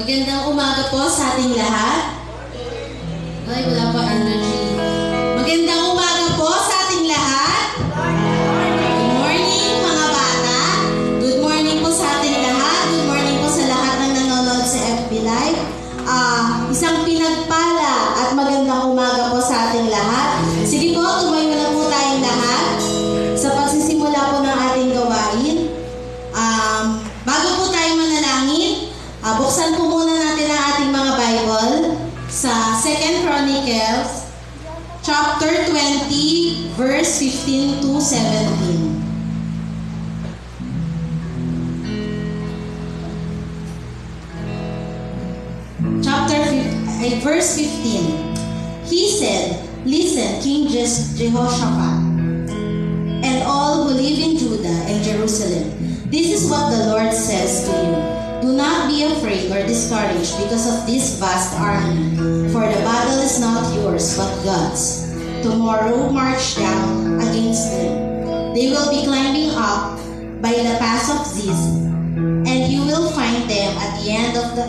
Magandang umaga po sa ating lahat. Ay, wala pa energy. Magandang umaga po sa ating lahat. Good morning mga bata. Good morning po sa ating lahat. Good morning po sa lahat ng nanonood sa FB Live. Isang pinagpala at magandang umaga po sa ating lahat. Sige po, tumayo na po tayong lahat sa pagsisimula po ng ating gawain. Bago po tayo manalangin, buksan po muna natin ang ating mga Bible sa 2 Chronicles chapter 20 verse 15 to 17. Verse 15. He said, "Listen, King Jehoshaphat, and all who live in Judah and Jerusalem. This is what the Lord says to you. Do not be afraid or discouraged because of this vast army, for the battle is not yours but God's. Tomorrow march down against them. They will be climbing up by the pass of Ziz, and you will find them at the end of the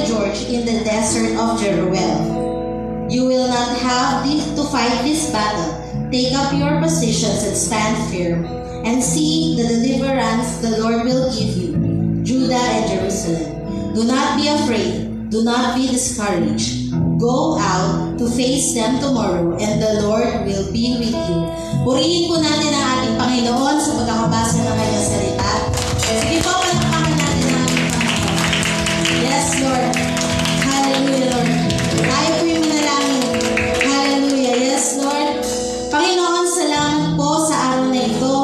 Jordan in the desert of Jeruel. You will not have to fight this battle. Take up your positions and stand firm, and see the deliverance the Lord will give you, Judah and Jerusalem. Do not be afraid. Do not be discouraged. Go out to face them tomorrow, and the Lord will be with you." Purihin po natin ang ating Panginoon sa pagkakabasa ng kanyang salita. Sige po, palakpakan natin ang ating Panginoon. Yes, Lord. Hallelujah, Lord. Tayo po yung manalangin. Hallelujah. Yes, Lord. Panginoon, salamat po sa araw na ito.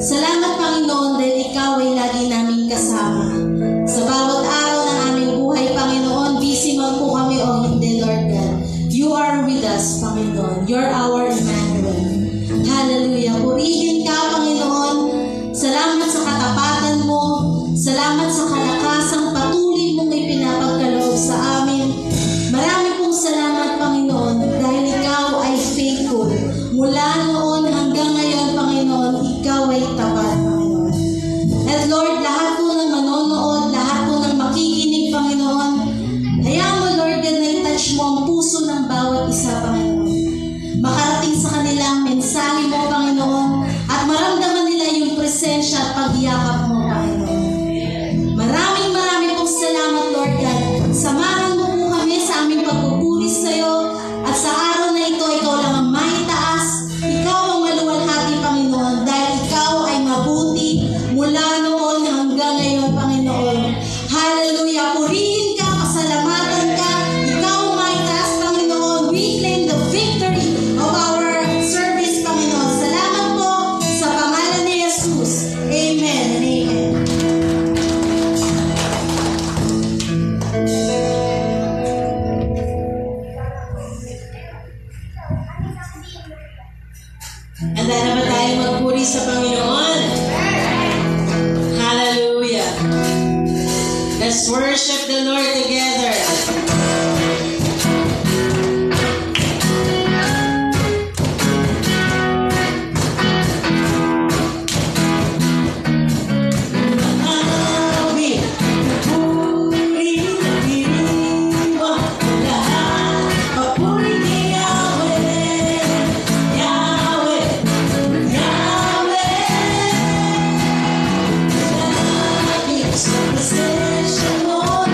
Salamat, Panginoon, dahil ikaw ay lagi namin kasama. Sa bawat araw ng aming buhay, Panginoon, busy man po kami o hindi, Lord God. You are with us, Panginoon. You're our Emmanuel. Hallelujah. Purihin ka, Panginoon. Salamat sa katapatan mo. Salamat sa kalakasang patuloy mong ipinapagkaloob sa amin. Marami pong salamat, Panginoon, dahil ikaw ay faithful. Mula noon hanggang ngayon, Panginoon, ikaw ay tapat, Panginoon. At Lord, lahat po ng manonood, lahat po ng makikinig, Panginoon, hayaan mo, Lord, God, na i-touch mo ang puso ng bawat isa, Panginoon. Makarating sa kanila ang mensahe mo, Panginoon, at maramdaman nila yung presensya at pagyakap mo, Panginoon. Maraming pong salamat, Lord God. Samahan mo po kami sa aming pagpupulis sa iyo, at sa araw na ito, ikaw lang ang maitaas, ikaw ang maluwalhati, Panginoon, dahil ikaw ay mabuti mula noon hanggang ngayon, Panginoon. Hallelujah! Purihin ka, pasalamatan ka, ikaw ang maitaas, Panginoon. We claim the victory of our service, Panginoon. Salamat po sa pangalan ni Jesus. Amen and amen. Handa na ba tayo magpuri sa Panginoon? Hallelujah! Let's worship the Lord together. Session, Lord,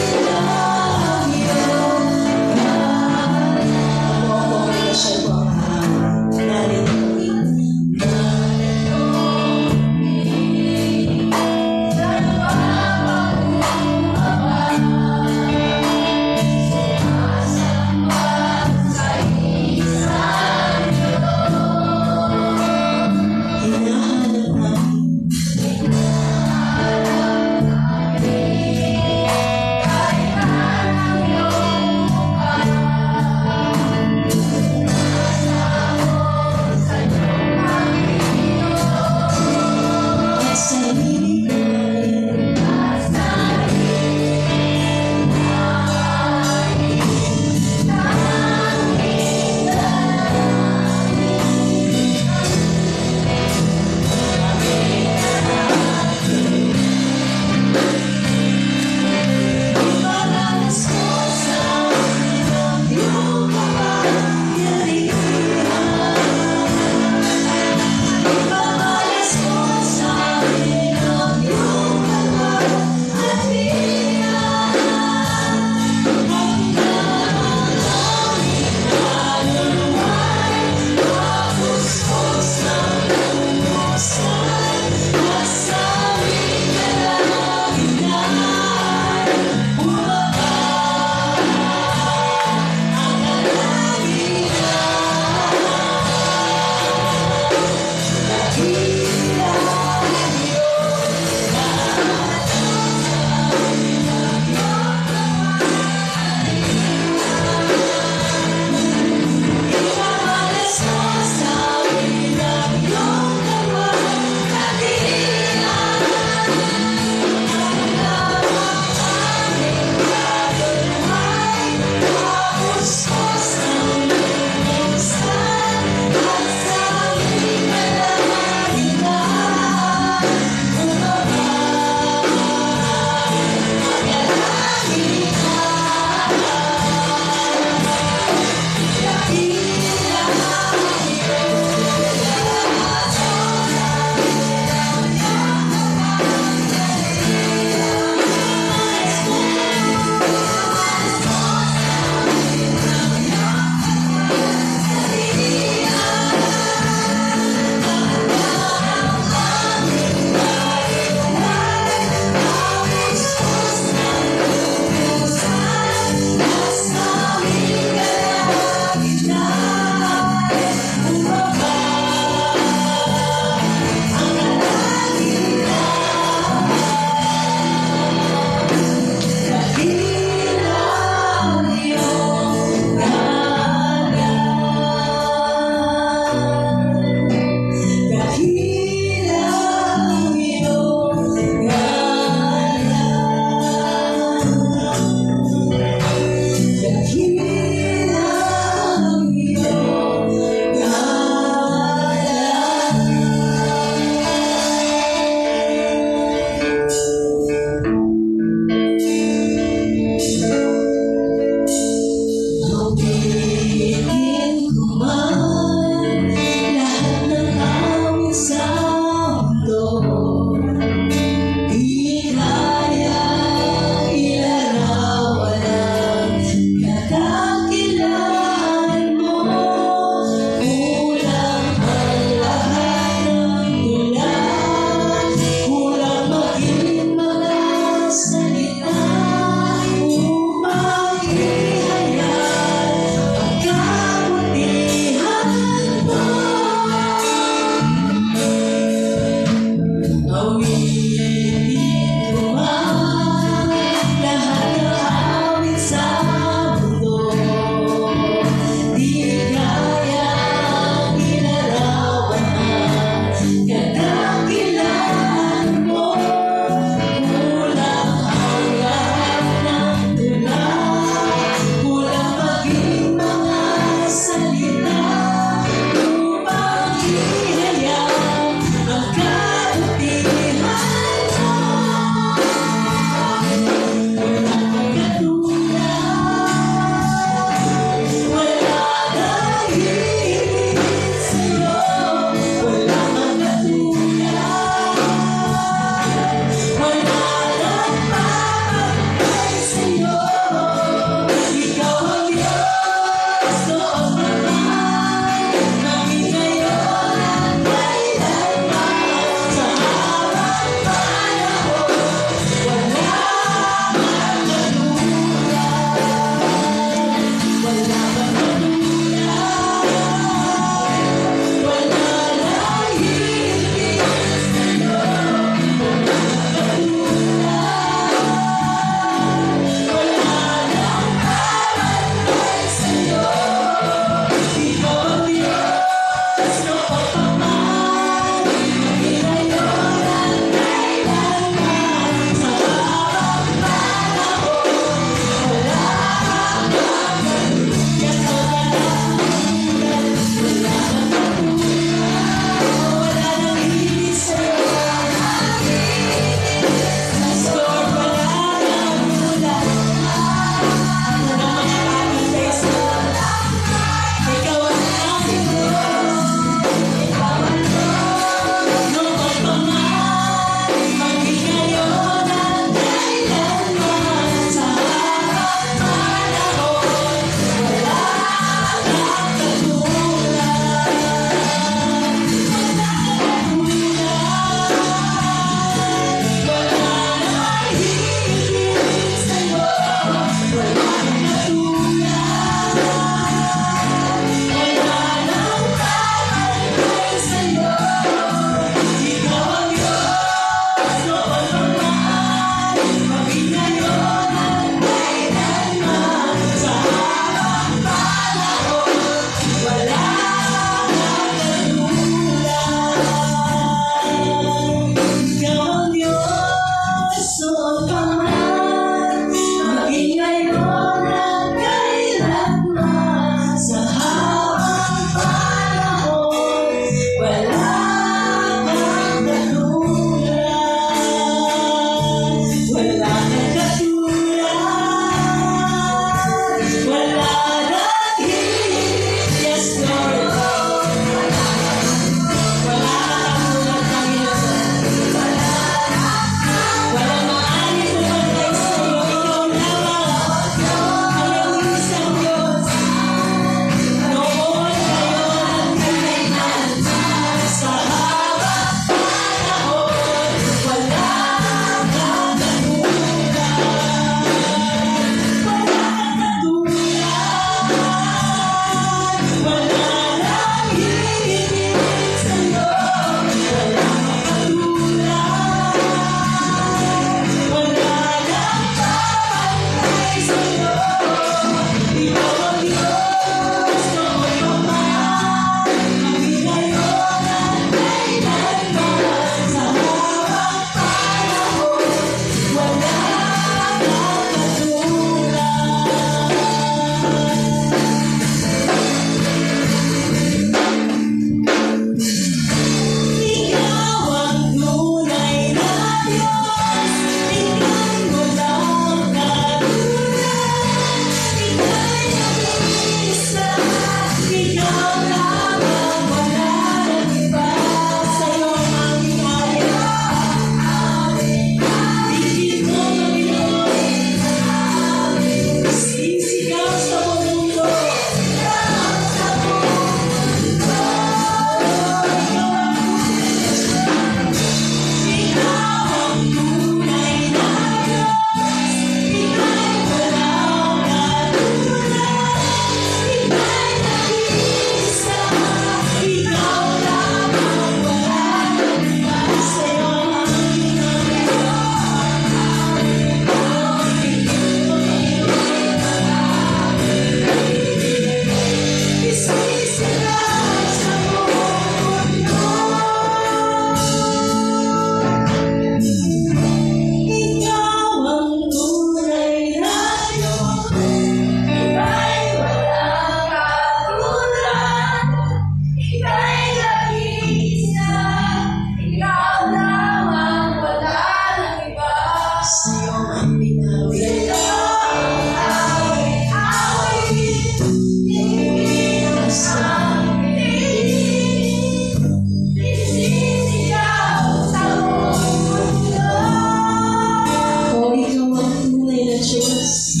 Diyos.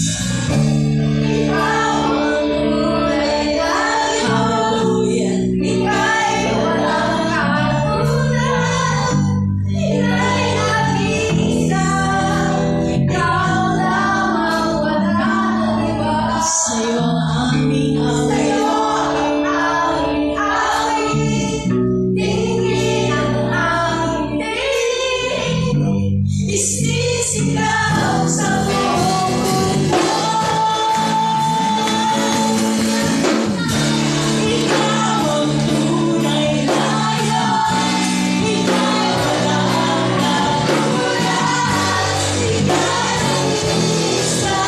Hallelujah. Sa'yo ang aming Isisigaw sa buong mundo. Ikaw ang tunay na Diyos. Ika'y walang katulad. Ika'y ang isa.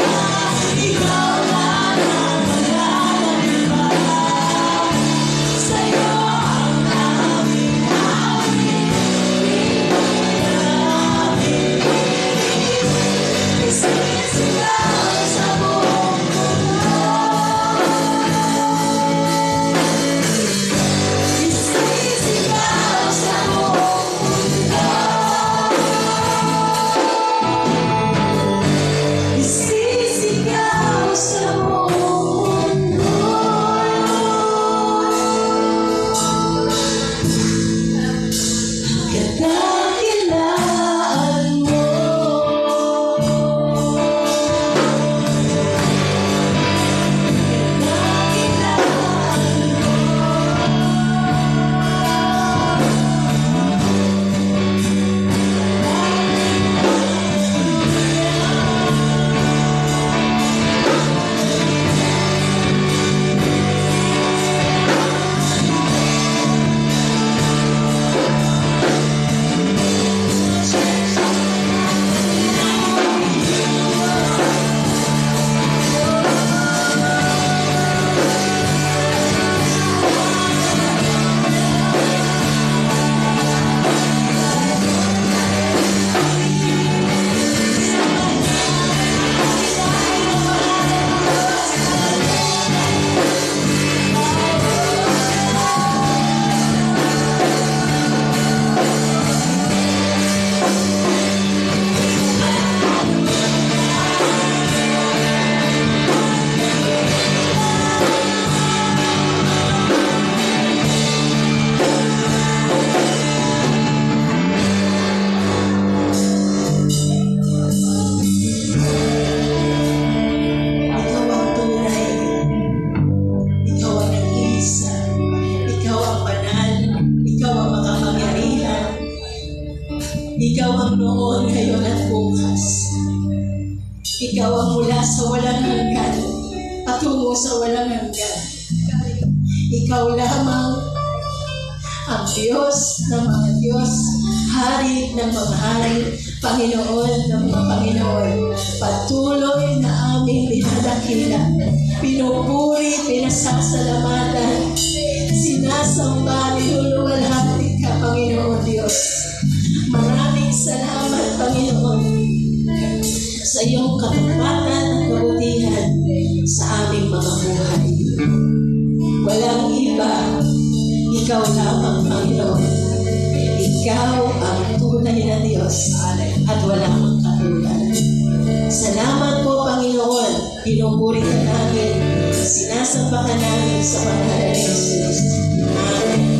Ikaw lang ang wala ng iba. Sa'yo ang aming isisigaw sa buong mundo. Isisigaw sa buong mundo. Isisigaw sa buong mundo. Kadakilaan mo. Ikaw ang tunay. Ikaw ang nag-iisa. Ikaw ang banal. Ikaw ang makapangyarihan. Ikaw ang noon, ngayon at bukas. Ikaw ang mula sa walang hanggan patungo sa walang hanggan. Ikaw lamang ang Diyos ng mga Diyos, Hari ng mga hari, Panginoon ng mga Panginoon. Patuloy na aming dinadakila, pinupuri, pinasasalamatan, sinasamba, niluluwalhati ka, Panginoon Diyos. Maraming salamat, Panginoon, sa iyong katapatan at kabutihan sa aming mga buhay. Walang iba, ikaw lamang, Panginoon. Ikaw ang tunay na Diyos at walang katulad. Salamat po, Panginoon. Pinupuri ka namin. Sinasamba ka namin sa pangalan ni Jesus. Amen.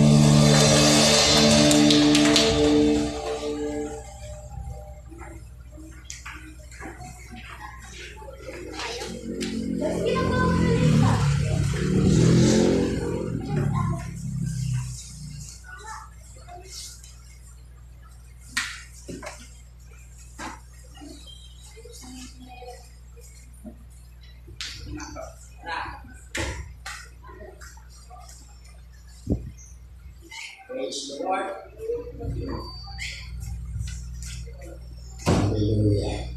Praise the Lord. Hallelujah.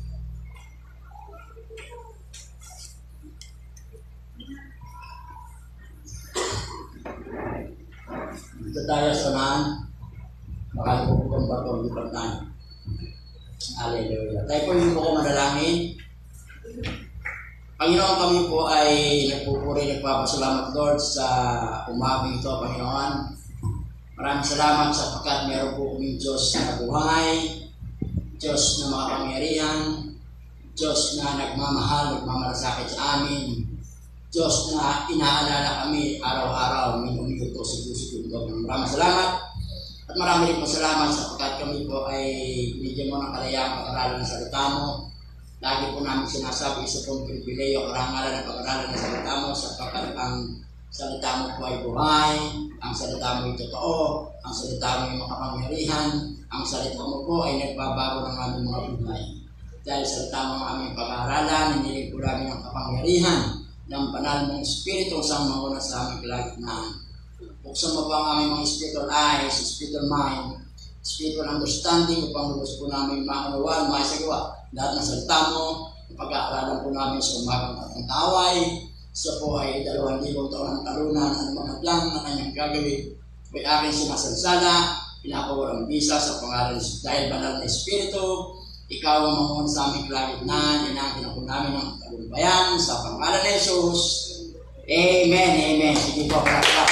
Dito tayo sa nahan. Baka po itong batong lipat na. Hallelujah. Tayo po yung buko manalangin. Panginoon, kami po ay nagpupuri, nagpapasalamat, Lord, sa umagang ito, Panginoon. Maraming salamat sapagkat meron po kaming Diyos na buhay, Diyos na mga pangyarihan, Diyos na nagmamahal, nagmamalasakit sa amin. Diyos na inaalala kami araw-araw, minuto sa segundo. Maraming salamat. At marami rin po salamat sapagkat kami po ay binigyan mo ng kalayaan pag-aralan ng salita mo. Lagi po namin sinasabi sa pong pribileyo, karangalan ng pag-aralan ng salita mo sapagkat ang salita mo po ay buhay, ang salita mo ay totoo, ang salita mo ay makapangyarihan, ang salita mo po ay nagbabago ng aming mga buhay. Dahil salita mo ang aming pag-aaralan, hinilig po namin ang kapangyarihan ng banal ng Espiritu sa manguna sa aming kalagitnaan. Buksan mo pa ang aming mga spiritual eyes, spiritual mind, spiritual understanding upang lubos po namin maunawaan, maisagawa lahat ng salita mo, pag-aaralan po namin sa umagang at taway. Siya po ay 2,000 taon ng talunan at mga plan na kanyang gagawin. May aking sinasansala, pinapawalang bisa sa pangalan dahil banal na Espiritu. Ikaw ang manguna sa aming kalagitnaan, inangkin po namin ng tagumpayan sa pangalan ni Jesus. Amen, amen. Sige po, kalakpak.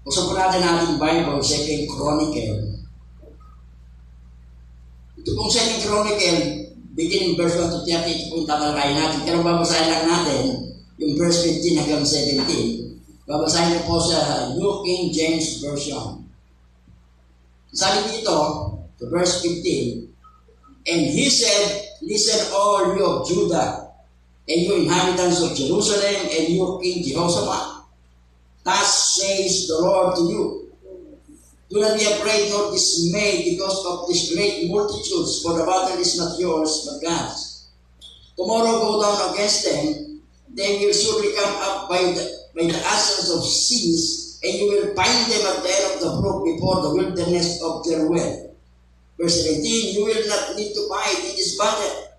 Buksan po natin ating Bible, 2 Chronicle. Ito pong 2 Chronicle, beginning verse 1 to 30, ito po yung tatalakayin natin. Pero babasahin lang natin yung verse 15 hanggang 17. Babasahin niyo po sa New King James Version. Sabi dito, to verse 15, and he said, listen all you of Judah, and you inhabitants of Jerusalem, and you King Jehoshaphat. Thus says the Lord to you, do not be afraid nor dismayed because of these great multitudes, for the battle is not yours, but God's. Tomorrow go down against them, they will surely come up by the ashes of seas, and you will find them at the end of the brook before the wilderness of their well. Verse 17, you will not need to fight in this battle.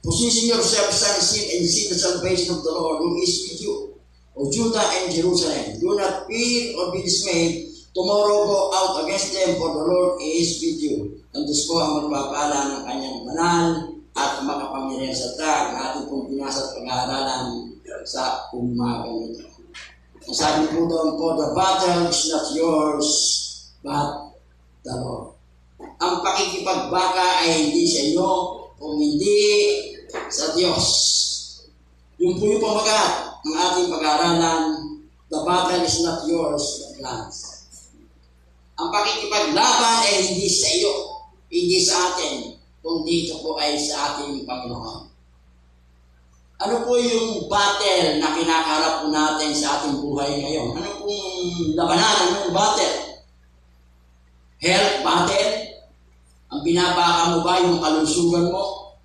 Position yourself, stand still, and see the salvation of the Lord who is with you, O Judah and Jerusalem. Do not fear or be dismayed. Tomorrow go out against them, for the Lord is with you. Ang Diyos ko ang magpapala ng kanyang banal at makapangyarihan sa tag na ating pong binasa at pag-aaralan sa umaga nito. Ang sabi po doon, for the battle is not yours, but the Lord. Ang pakikipagbaka ay hindi sa inyo, kung hindi sa Diyos. Yung po yung pamagat ng ating pag-aaralan, the battle is not yours, but God's. Ang pakikipaglaban ay hindi sa iyo, hindi sa atin, kundi ito po ay sa ating Panginoon. Ano po yung battle na kinakaharap po natin sa ating buhay ngayon? Ano pong labanan ng battle? Health battle? Ang binabaka mo ba yung kalusugan mo?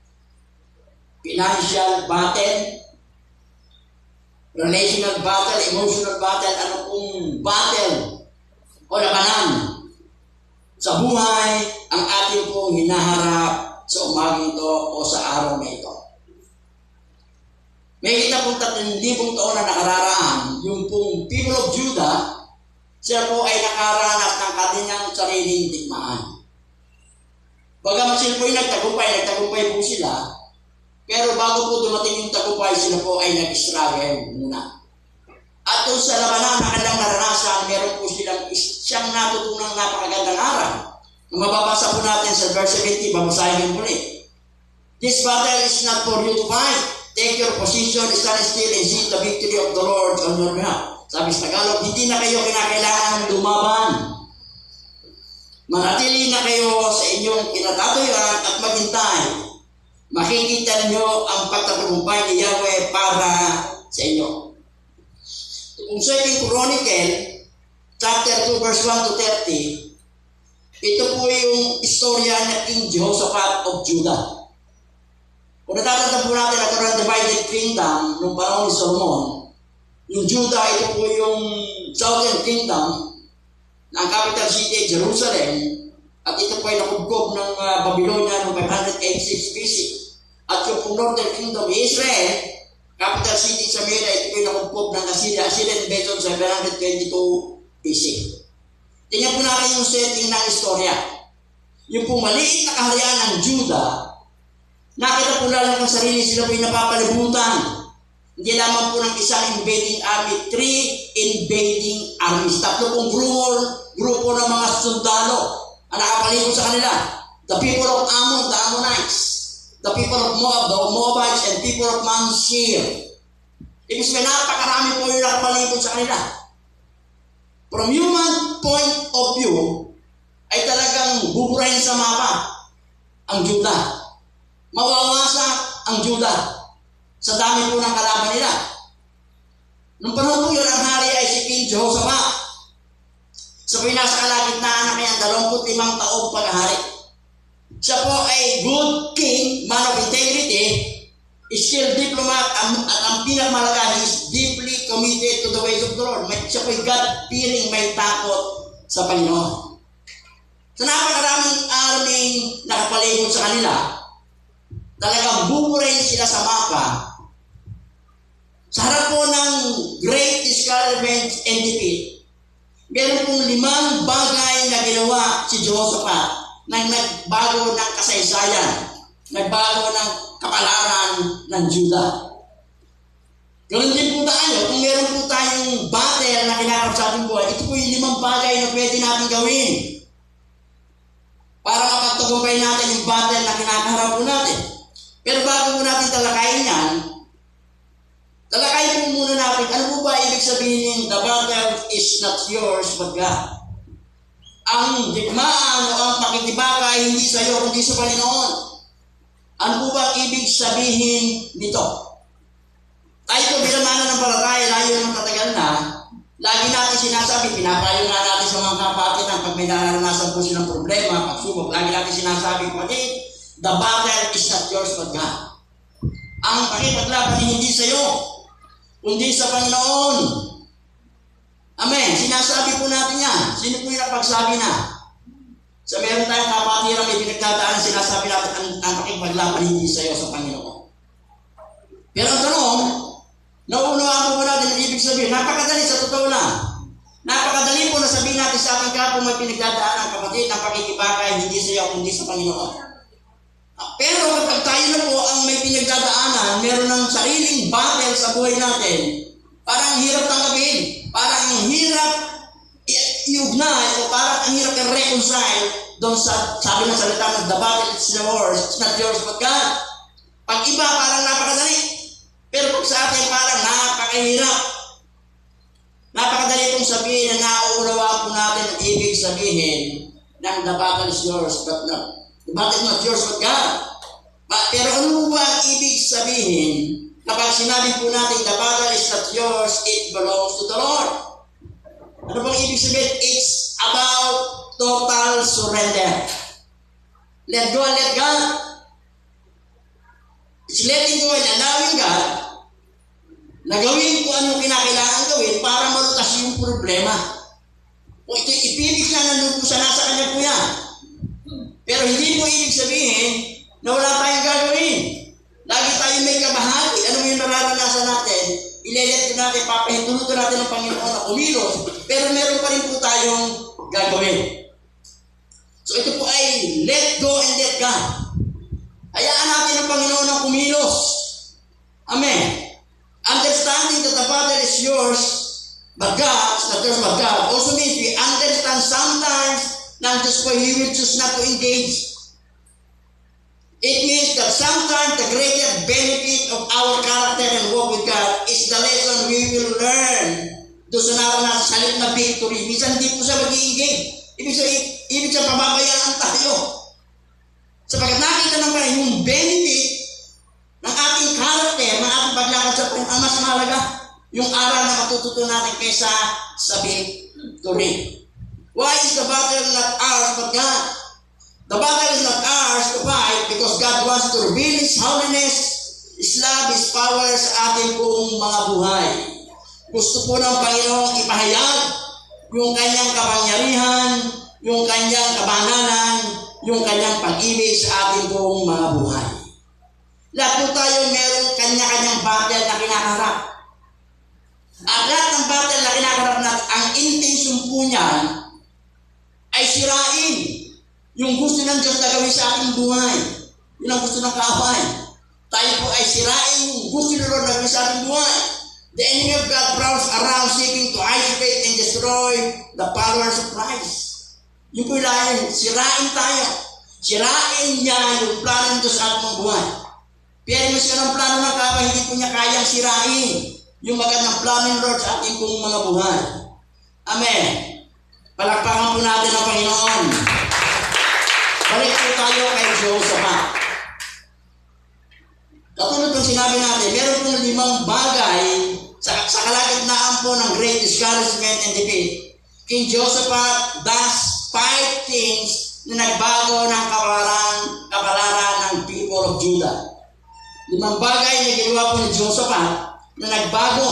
Financial battle? Relational battle? Emotional battle? Ano pong battle o labanan sa buhay ang ating pong hinaharap sa umagang ito o sa araw na ito? May kita pong 3,000 taon na nakararaan, yung pong people of Judah, sila po ay nakaranas ng kanilang sariling digmaan. Bagamat sila po ay nagtagumpay po sila, pero bago po dumating yung tagumpay, sila po ay nag-struggle muna. At doon sa labanan na kanilang naranasan, meron po siyang natutunang napakagandang aral. Kung mababasa po natin sa verse 70, babasahin mo ulit. This battle is not for you to fight. Take your position, stand still, and see the victory of the Lord on your behalf. Sabi sa Tagalog, hindi na kayo kinakailangan lumaban. Manatili na kayo sa inyong kinatatuyuan at maghintay. Makikita niyo ang pagtatagumpay ni Yahweh para sa inyo. Kung 2 Chronicle, chapter 2, verse 1 to 30, ito po yung istorya ng King Jehoshaphat of Judah. Kung natatanda po natin at ang divided kingdom noong panahon ni Solomon, yung Judah, ito po yung southern kingdom na ang capital city ay Jerusalem, at ito po ay nakubkob ng Babylonia noong 586 BC. At yung pong northern kingdom, Israel, capital city sa Mira, ito po ay nakubkob ng Assyria, Assyrian invasion sa 722 BC. Tingnan po natin yung setting ng istorya. Yung pong maliit na kaharian ng Judah, nakita po lang ng sarili sila po yung napapalibutan. Hindi lamang po ng isang invading army, 3 invading armies. 3 pong grupo ng mga sundalo ang nakapalibot sa kanila. The people of Ammon, the Ammonites. The people of Moab, the Moabites, and people of Mount Seir. Ibig sabihin, napakarami po yung nakapalibot sa kanila. From human point of view, ay talagang buburahin sa mapa ang Judah. Mawawasak ang Judah sa dami po ng kalaban nila. Nung panahon po yun, ang hari ay si King Jehoshaphat. Sa po nasa kalagitnaan na kanyang 25 taong paghahari. Siya po ay good king, man of integrity, skilled diplomat, at ang pinakamalaga, he is deeply committed to the ways of the Lord. Siya po ay God-fearing, may takot sa Panginoon. So napakaraming arming nakapalibot sa kanila, talagang buburahin sila sa mapa. Sa harap po ng great discouragement and defeat, meron pong 5 bagay na ginawa si Jehoshaphat na nagbago ng kasaysayan, nagbago ng kapalaran ng Judah. Ganun din po tayo, kung meron po tayong battle na kinakarap sa ating buhay, ito po yung 5 bagay na pwede natin gawin para mapagtagumpay natin yung battle na kinakaharap po natin. Pero bago po natin talakayin yan, talakayin po muna natin, ano po ba ibig sabihin, the battle is not yours but God. Ang digmaan o ang pakikibaka ay hindi sa iyo, kundi sa Panginoon. Ano po ba ibig sabihin nito? Tayo po bilang mananampalataya, layo ng matagal na, lagi natin sinasabi, pinapayo nga natin sa mga kapatid na pag may naranasan po silang problema, pagsubok, lagi natin sinasabi, kapatid, the battle is not yours but God. Ang pakipaglaban ay hindi sa iyo, kundi sa Panginoon. Amen. Sinasabi po natin yan. Sino po yung napagsabi na? Sa meron tayong kapatiran, may pinagdadaanan, sinasabi natin ang pakipaglaban hindi sa iyo sa Panginoon. Pero ang tanong, nauunawaan po natin ang ibig sabihin. Napakadali sa totoo lang. Napakadali po na sabihin natin sa ating kapwa may pinagdadaanan, kapatid, ang pakikibaka hindi sa iyo kundi sa Panginoon. Pero kapag tayo na po ang may pinagdadaanan, meron ng sariling battle sa buhay natin, parang hirap tanggapin, parang hirap iugnay, o parang ang hirap i-reconcile doon sa sabi ng salita ng the battle is yours, it's not yours but God. Pag iba, parang napakadali. Pero pag sa atin, parang napakahirap. Napakadali itong sabihin na nauunawaan po natin ang ibig sabihin ng the battle is yours but not. The battle is not yours but God. Pero ano ba ang ibig sabihin kapag sinabi po natin the battle is not yours, it belongs to the Lord? Ano bang ibig sabihin? It's about total surrender. Let go and let God. It's letting go and allowing God na gawin kung anong kinakailangan gawin para malutas yung problema. Kung ito ipibig na nandun po sa nasa kanya po yan. Pero hindi po ibig sabihin na wala tayong gagawin. Lagi tayo may kabahagi. Ano yung nararanasan natin? Ilelet ko natin, papahintulot ko natin ng Panginoon na kumilos. Pero meron pa rin po tayong gagawin. So ito po ay let go and let God. Hayaan natin ang Panginoon na kumilos. Amen. Understanding that the battle is yours, but God, it's not yours but God, also means we understand sometimes not just for He will choose not to engage. It means that sometimes the greater benefit of our character and walk with God is the lesson we will learn doon sa naranasan sa halip na victory. Minsan hindi po siya mag-i-engage. Ibig siya pababayaan tayo. Sapagkat nakita naman yung benefit ng ating character, ng ating paglakad sa Panginoon, ang mas mahalaga yung aral na matututo natin kaysa sa victory. Why is the battle not ours but God? The battle is not ours to fight because God wants to reveal His holiness, His love, His power sa ating buong mga buhay. Gusto po ng Panginoong ipahayag yung kanyang kapangyarihan, yung kanyang kabananan, yung kanyang pag-ibig sa ating buong mga buhay. Lahat po tayo meron kanya-kanyang battle na kinakaharap. At lahat ng battle na kinakaharap natin, ang intention po niyan ay sirain yung gusto ng Diyos na gawin sa ating buhay. Yun ang gusto ng kaaway. Tayo po ay sirain yung gusto ng Lord na gawin sa ating buhay. The enemy of God prowls around seeking to isolate and destroy the followers of Christ. Yung po yung sirain tayo. Sirain niya yung plano nito sa ating buhay. Pero mas ng plano ng Papa, hindi po niya kayang sirain yung magandang plano ng Lord sa ating pong mga buhay. Amen. Palakpakan po natin ang Panginoon. Balik po tayo kay Jehoshaphat. Katulad ng sinabi natin, meron pong 5 bagay sa kalagitnaan po ng great discouragement and defeat. King Jehoshaphat does 5 things na nagbago ng kapalaran ng people of Judah. 5 bagay na ginawa po ni Jehoshaphat na nagbago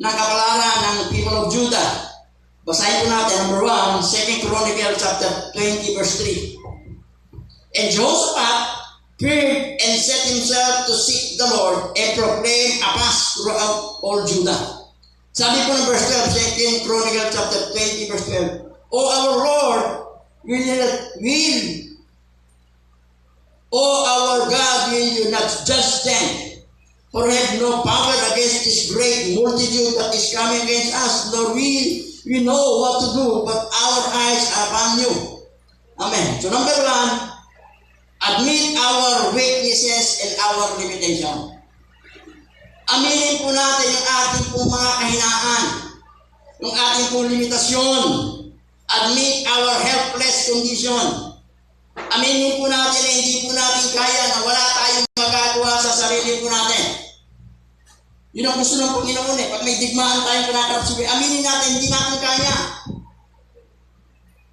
ng kapalaran ng people of Judah. Basahin po natin, number 1, 2 Chronicles chapter 20 verse 3. And Jehoshaphat feared and set himself to seek the Lord and proclaim a fast throughout all Judah. Sabi po ng verse 12, 2 Chronicles chapter 20 verse 12, O our Lord, O our God, will you not judge them? For we have no power against this great multitude that is coming against us, nor we know what to do, but our eyes are upon you. Amen. So number 1, admit our weaknesses and our limitation. Aminin po natin yung ating pong mga kahinaan, yung ating pong limitasyon. Admit our helpless condition. Aminin po natin na hindi po natin kaya, na wala tayong magagawa sa sarili po natin. Yun ang gusto ng Panginoon eh. Pag may digmaan tayong pinakarap sa buhay, aminin natin, hindi natin kaya.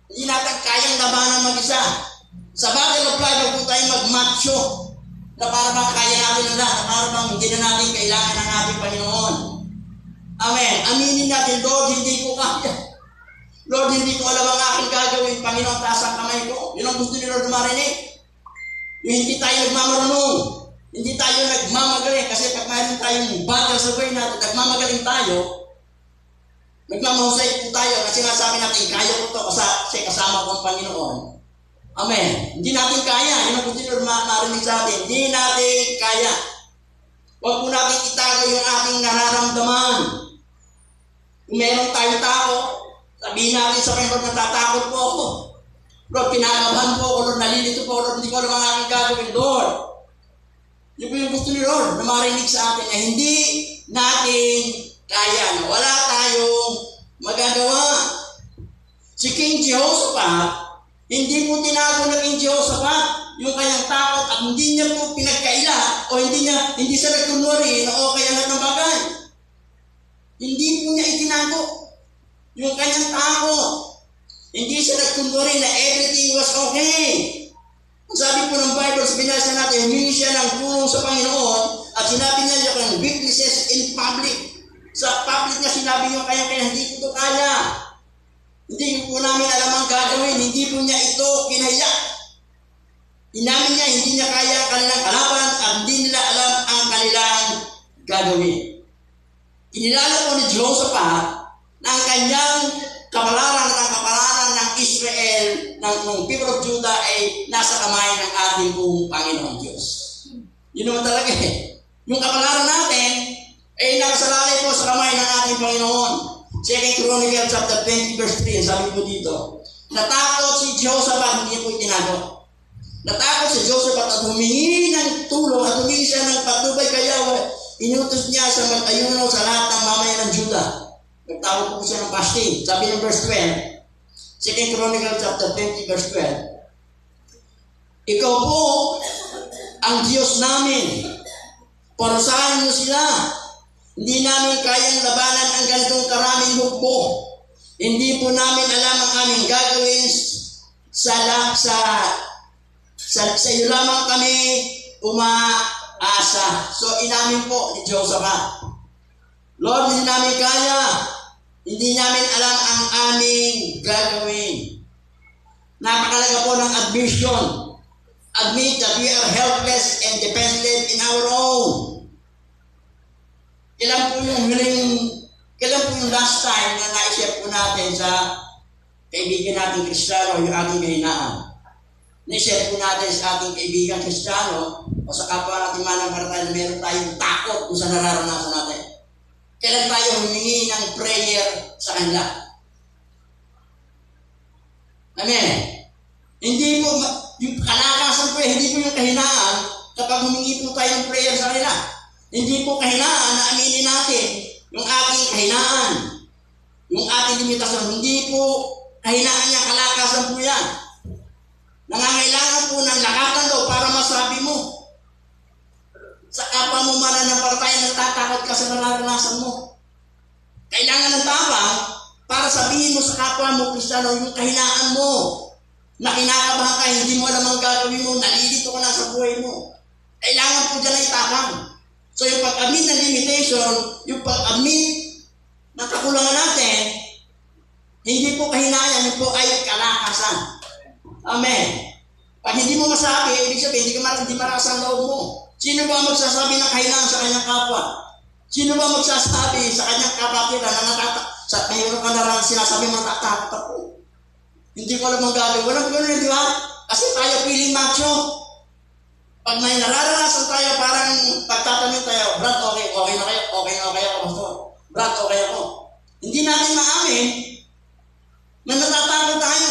Hindi natin kayang labanan mag-isa. Sa Battle of Life, huwag po tayong mag-macho na para bang kaya natin na lahat, na para bang hindi na natin kailangan ng ating Panginoon. Amen. Aminin natin, Lord, hindi ko kaya. Lord, hindi ko alam ang aking gagawin. Panginoon, taas ang kamay ko. Yun ang gusto ni Lord marinig. Yung hindi tayo nagmamarunong. Hindi tayo nagmamagaling. Kasi pag mayroon tayong battle sa buhay natin, nagmamagaling tayo, nagmamahusay po tayo kasi nasabi natin, kaya ko ito kasi kasama ko ang Panginoon. Amen. Hindi natin kaya. Yun ang gusto ni Lord marinig sa atin. Hindi natin kaya. Huwag po natin itago yung ating nararamdaman. Kung meron tayong tao, sabihin natin sa Panginoon, natatakot po ako. Lord, kinakabahan po ako. Lord, nalilito po ako. Lord, hindi ko alam ang aking gagawin. Lord, yun po yung gusto ni Lord na marinig sa atin na hindi natin kaya, na wala tayong magagawa. Si King Jehoshaphat, hindi mo tinago na King Jehoshaphat yung kanyang takot at hindi niya po pinagkaila o hindi siya nagkunwari na okay ang lahat ng bagay. Hindi po niya itinago yung kanyang takot. Hindi siya nagkunwari na everything was okay. Ang sabi po ng Bible, sa binasa natin, humingi siya ng tulong sa Panginoon at sinabi niya yung weaknesses in public. Sa public na sinabi niya kaya hindi ko ito kaya. Hindi po namin alam ang gagawin. Hindi po niya ito kinaya. Inamin niya, hindi niya kaya ang kanilang kalaban at hindi nila alam ang kanilang gagawin. Inilala po ni Jehoshaphat na ang kanyang kapalaran at ang kapalaran ng Israel, ng people of Judah ay nasa kamay ng ating pong Panginoon Diyos. Yun naman talaga eh. Yung kapalaran natin ay nakasalalay po sa kamay ng ating Panginoon. 2 Chronicles chapter 20 verse 3, sabi po dito, natakot si Jehoshaphat, hindi po itinago. Natakot si Jehoshaphat at humingi ng tulong at humingi siya ng patnubay kaya inutos niya sa mag-ayunaw sa lahat ng mamayan ng Judah. Nagtawag po siya ng fasting. Sabi ng verse 12, 2 Chronicles chapter 20 verse 12, ikaw po ang Diyos namin. Parusahan mo sila. Hindi namin kayang labanan ang ganitong karaming hukbo. Hindi po namin alam ang aming gagawin sa iyo lamang kami umaasa. So inamin po ni Jehoshaphat, Lord, hindi namin kaya. Hindi namin alam ang aming gagawin. Napakalaga po ng admission. Admit that we are helpless and dependent in our own. Kailan po yung last time na naisip po natin sa kaibigan natin Kristiyano yung ating kahinaan? Naisip po natin sa ating kaibigan Kristiyano o sa kapwa natin mananampalataya na meron tayong takot kung sa nararanasan natin. Kailan tayo humingi ng prayer sa kanila? Amen. Hindi mo yung kalakasan po, hindi po yung kahinaan kapag humingi po tayo ng prayer sa kanila. Hindi po kahinaan na aminin natin yung ating kahinaan, yung ating limitasyon. Hindi po kahinaan niya, kalakasan po yan. Nangangailangan po ng lakatan daw para masabi mo. Sa kapwa mo mananampalataya, natatakot ka sa nararanasan mo. Kailangan ng tapang para sabihin mo sa kapwa mo, Kristiyano, yung kahinaan mo. Na kinakabahan ka, hindi mo alam ang gagawin mo, nalilito ka na sa buhay mo. Kailangan po dyan ay tapang. So yung pag-admit ng limitation, yung pag-admit ng kakulangan natin, hindi po kahinaan, yun po ay kalakasan. Amen. Pag hindi mo masabi, ibig sabihin, hindi malakas ang loob mo. Sino ba magsasabi ng kahinaan sa kanyang kapwa? Sino ba magsasabi sa kanyang kapatiran na mayroon ka na lang sinasabi mo natatakot ako? Hindi ko alam ang gagawin. Walang gano'n, di ba? Kasi tayo piling macho. Pag may nararanasan tayo, parang pagtatanong tayo, Brad, okay na kayo? Okay ako, pastor. Brad, okay ako. Hindi natin maamin na natatakot tayo.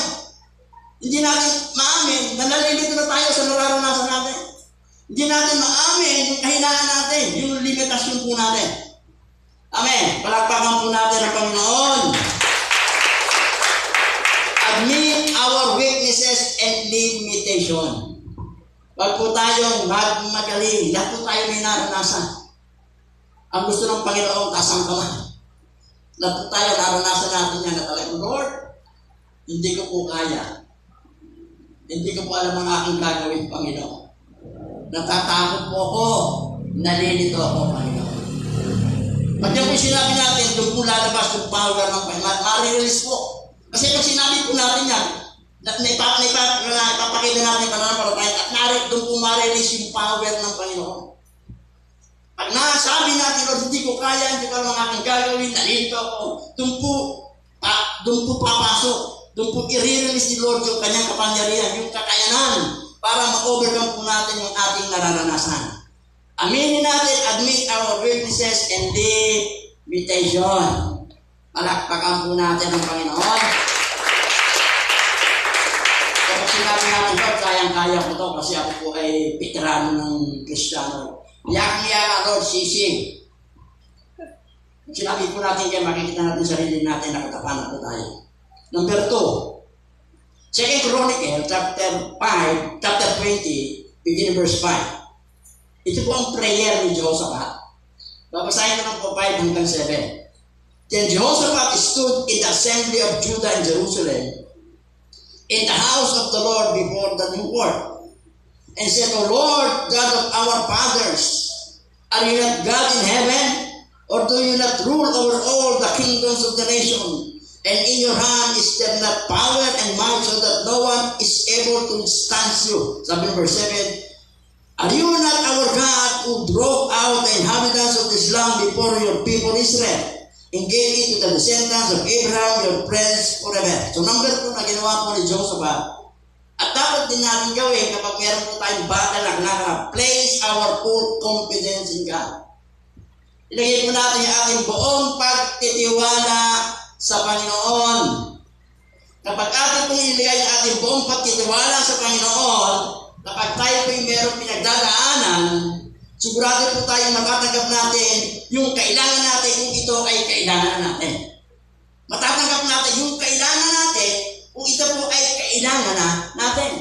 Hindi natin maamin na nalilito na tayo sa nararanasan natin. Hindi natin maamin yung kahinaan natin, yung limitasyon po natin. Amen. Palakpakan po natin ang Panginoon. Admit our weaknesses and limitation. Wag po tayong magmagaling. Lahat po tayo may naranasan. Ang gusto ng Panginoon, taas ang kamay. Lahat po tayo naranasan natin yan na talagang, Lord, hindi ko po kaya. Hindi ko po alam ang aking gagawin, Panginoon. Natatakot po ako. Nalilito ako, Panginoon. Pag yung sinabi natin, doon po lalabas yung power ng Panginoon. Marirelease po. Kasi pag sinabi po natin yan, ipapakita natin pananampalataya at doon po marirelease yung power ng Panginoon. Pag nasabi natin, Lord, hindi ko kaya, hindi ko alam ang aking gagawin, nalilito ako, doon po papasok. Doon po i-release ni Lord yung kanyang kapangyarihan, yung kakayanan para ma-overcome po natin yung ating nararanasan. Aminin natin, admit our weaknesses and limitation. Palakpakan po natin ang Panginoon. Kapag sinabi natin, Lord, kayang-kaya ko to kasi ako po ay veterano ng Kristiyano. Iyak-iyak, Lord, sisig. Sinabi po natin kaya makikita natin sarili natin na katapanan po tayo. Number 2, 2 Chronicle, chapter 20, beginning verse 5. Ito po ang prayer ni Jehoshaphat. Babasahin ko lang po 5 hanggang 7. Then Jehoshaphat stood in the assembly of Judah and Jerusalem, in the house of the Lord before the new court, and said, O Lord, God of our fathers, are you not God in heaven? Or do you not rule over all the kingdoms of the nation? And in your hand is there not power and might so that no one is able to withstand you. Sabi ng verse 7, Are you not our God who drove out the inhabitants of this land before your people Israel and gave it to the descendants of Abraham, your friends, forever? So number 2 na ginawa po ni Jehoshaphat. At dapat din natin gawin kapag meron po tayong battle na place our full confidence in God. Ilagay po natin yung ating buong pagtitiwala sa Panginoon. Kapag ating pong ilagay ang ating buong pagtitiwala sa Panginoon, kapag tayo po yung merong pinagdadaanan, sigurado po tayo matatanggap natin yung kailangan natin kung ito ay kailangan natin. Matatanggap natin yung kailangan natin kung ito po ay kailangan natin.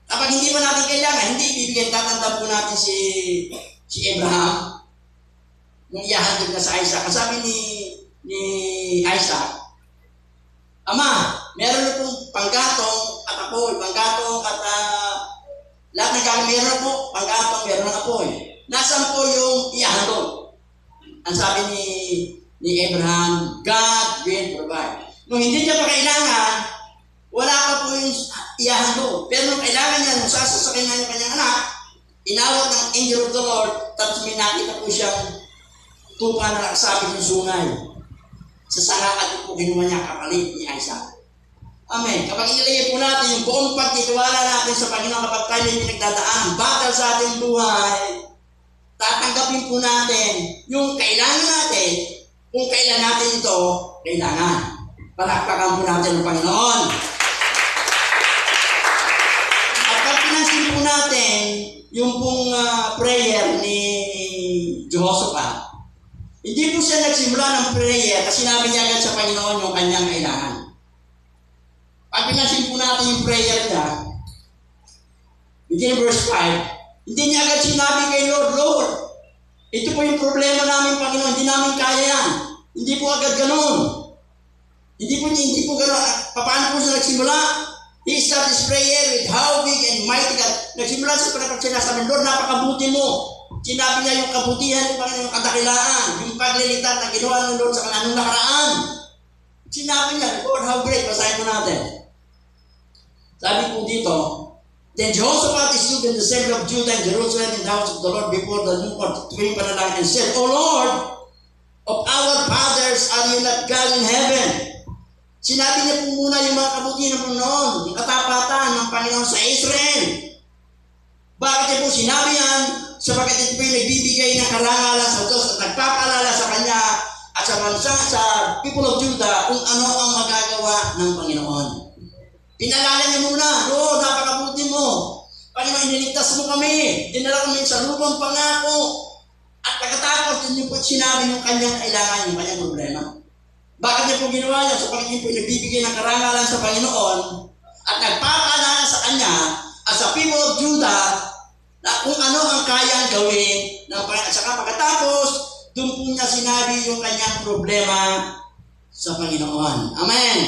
Kapag hindi pa natin kailangan, hindi ibibigay, tatanda po natin si Abraham nung iyahandog na sa Isaac. Ang sabi ni Isaac, Ama, meron na pong panggatong at apoy, panggatong at lahat ng gagawin, meron na po panggatong, meron na apoy. Nasaan po yung iyahandog? Ang sabi ni Abraham, God will provide. Nung hindi niya pa kailangan, wala pa po yung iyahandog. Pero nung kailangan niya, nung sasasakin na yung kanyang anak, inawat ng angel of the Lord, tapos may nakita po siyang tupa na nakasabit ng sungay. Sa sarakat po kinuha niya kapalit ni Isaac. Amen. Kapag inilagay po natin yung buong pagtitiwala natin sa Panginoon, kapag tayo may pinagdadaan, battle sa ating buhay, tatanggapin po natin yung kailangan natin, kung kailan natin ito kailangan. Palakpakan po natin ang Panginoon. yung pong prayer ni Jehoshaphat, hindi po siya nagsimula ng prayer kasi sinabi niya agad sa Panginoon yung kanyang kailangan. Pag pinasin po natin yung prayer niya, begin verse 5, hindi niya agad sinabi kay Lord, Lord, ito po yung problema namin, Panginoon, hindi namin kaya yan. Hindi po agad ganun. Hindi po ganun. Paano po siya nagsimula? He started his prayer with how big and mighty God. Nagsimula siya pag sinasabi, Lord, napakabuti mo. Sinabi niya yung kabutihan ng Panginoon, yung kadakilaan, yung paglilitan na ginawa ng Lord sa kananong nakaraan. Sinabi niya, Lord, how great. Basahin mo natin. Sabi po dito, then Jehoshaphat stood in the center of Judah and Jerusalem in the house of the Lord before the new court, tuwing panalangin, and said, O Lord, of our fathers, are you not God in heaven? Sinabi niya po muna yung mga kabutihan ng Panginoon, yung katapatan ng Panginoon sa Israel. Bakit niya po sinabi yan? Sapagkat ito po yung nagbibigay ng karangalan sa Diyos at nagpapaalala sa Kanya at sa bansa, sa people of Judah, kung ano ang magagawa ng Panginoon. Pinalala niya muna, Lord, napakabuti mo. Panginoon, iniligtas mo kami. Dinala kami sa lupang pangako. At pagkatapos, din yung sinabi ng kanyang kailangan, yung kanyang problema. Bakit niya po ginawa niya? So, pagkat po nagbibigay ng karangalan sa Panginoon at nagpapaalala sa Kanya at sa people of Judah na kung ano ang kayang gawin ng Panginoon. At saka pagkatapos, doon po niya sinabi yung kanyang problema sa Panginoon. Amen.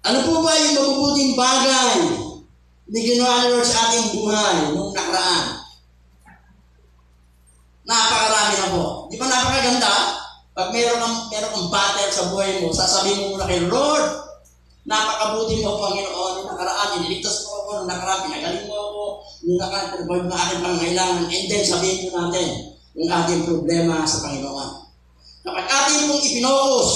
Ano po ba yung mabubuting bagay na ginawa ni Lord sa ating buhay nung nakaraan? Napakarami na po. Di ba napakaganda? Pag meron kang battle sa buhay mo, sasabihin mo muna kay Lord, napakabuti mo, Panginoon, nung nakaraan, iniligtas mo ako, nung nakaraan, pinagaling mo ako, nung nakaraan, pinagaling mo aking pangangailangan, and then sabihin mo natin yung ating problema sa Panginoon. Kapag ating mong ipinokus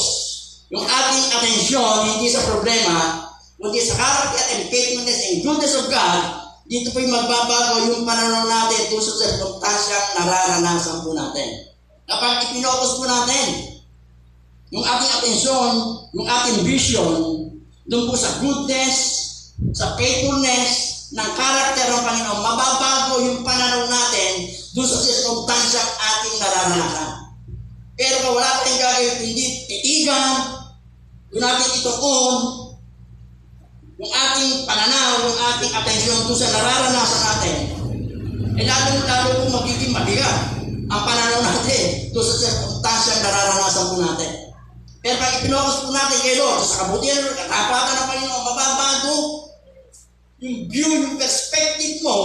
yung ating atensyon, hindi sa problema, kundi sa character and faithfulness and goodness of God, dito po yung magbabago yung pananaw natin doon sa sirkumstansyang nararanasan po natin. Kapag ipinokus po natin yung ating atensyon, yung ating vision, doon po sa goodness, sa faithfulness, ng character ng Panginoon, mababago yung pananaw natin doon sa sirkumstansyang ating nararanasan. Pero kung wala tayong gagawin, hindi titigan, doon natin ituon, yung ating pananaw, yung ating atensyon doon sa nararanasan natin, lalo kung magiging mabigat ang pananaw natin doon sa sirkumstansyang nararanasan po natin. Pero pag ipinokus po natin kay Lord, sa kabutihan ng katapatan ng Panginoon, mababago yung view, yung perspective mo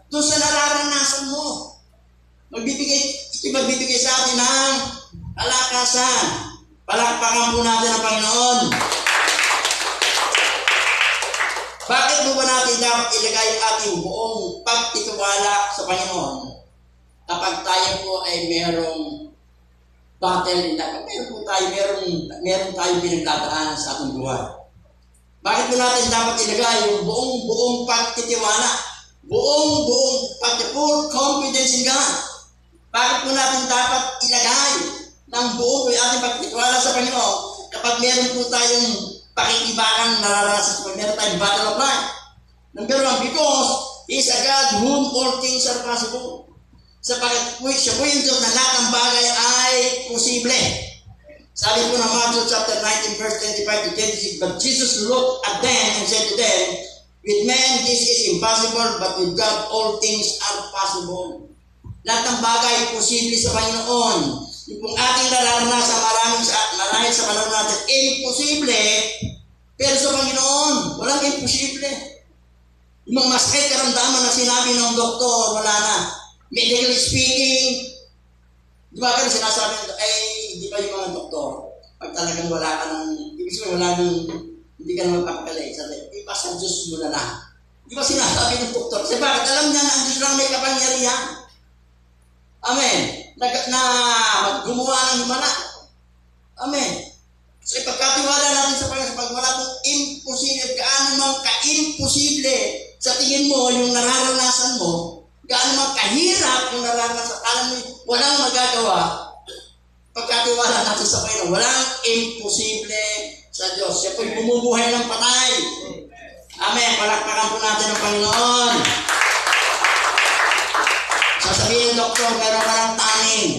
doon sa nararanasan mo. Magbibigay sa atin ng kalakasan. Palakpakan po natin ang Panginoon. Bakit mo ba natin dapat ilagay ang ating buong pagtitiwala sa Panginoon kapag tayo po ay merong battle, meron tayo pinagdadaanan sa ating buhay? Bakit mo natin dapat ilagay yung buong pagtitiwala, buong full confidence in God? Bakit mo natin dapat ilagay ng buong ating pagtitiwala sa Panginoon kapag meron po tayong pakikibakan nararanasan sa meron tayong battle of life? Number one, because He is a God whom all things are possible. Sapagkat siya po yung Diyos na lahat ng bagay ay posible. Sabi po ng Matthew chapter 19 verse 25 to 26, but Jesus looked at them and said to them, with men this is impossible, but with God all things are possible. Lahat ng bagay posible sa Panginoon. Kung ating nararanasan marahil sa panahon natin, imposible, pero sa Panginoon, walang imposible. Yung mga masakit karamdaman na sinabi ng doktor, wala na. Medically speaking, di ba ganun sinasabi nito, di ba yung mga doktor, pag talagang wala ka ng, ibig sabihin wala ng, hindi ka naman papagkalay, sabi, iba sa Diyos mo na lang. Di ba sinasabi ng doktor? Kasi bakit? Alam niya na ang Diyos lang may kapangyarihan. Amen. Na gumawa ng himala. Amen. So ipagkatiwala natin sa Panginoon, pag wala pong imposible, gaano mang ka-imposible sa tingin mo yung nararanasan mo, gaano mang kahirap yung nararanasan, alam mo, walang magagawa, pagkatiwala natin sa Panginoon, walang imposible sa Diyos. Siya po'y bumubuhay ng patay. Amen. Palakpakan po natin ang Panginoon. sabihin ng doktor, meron ka ng taning.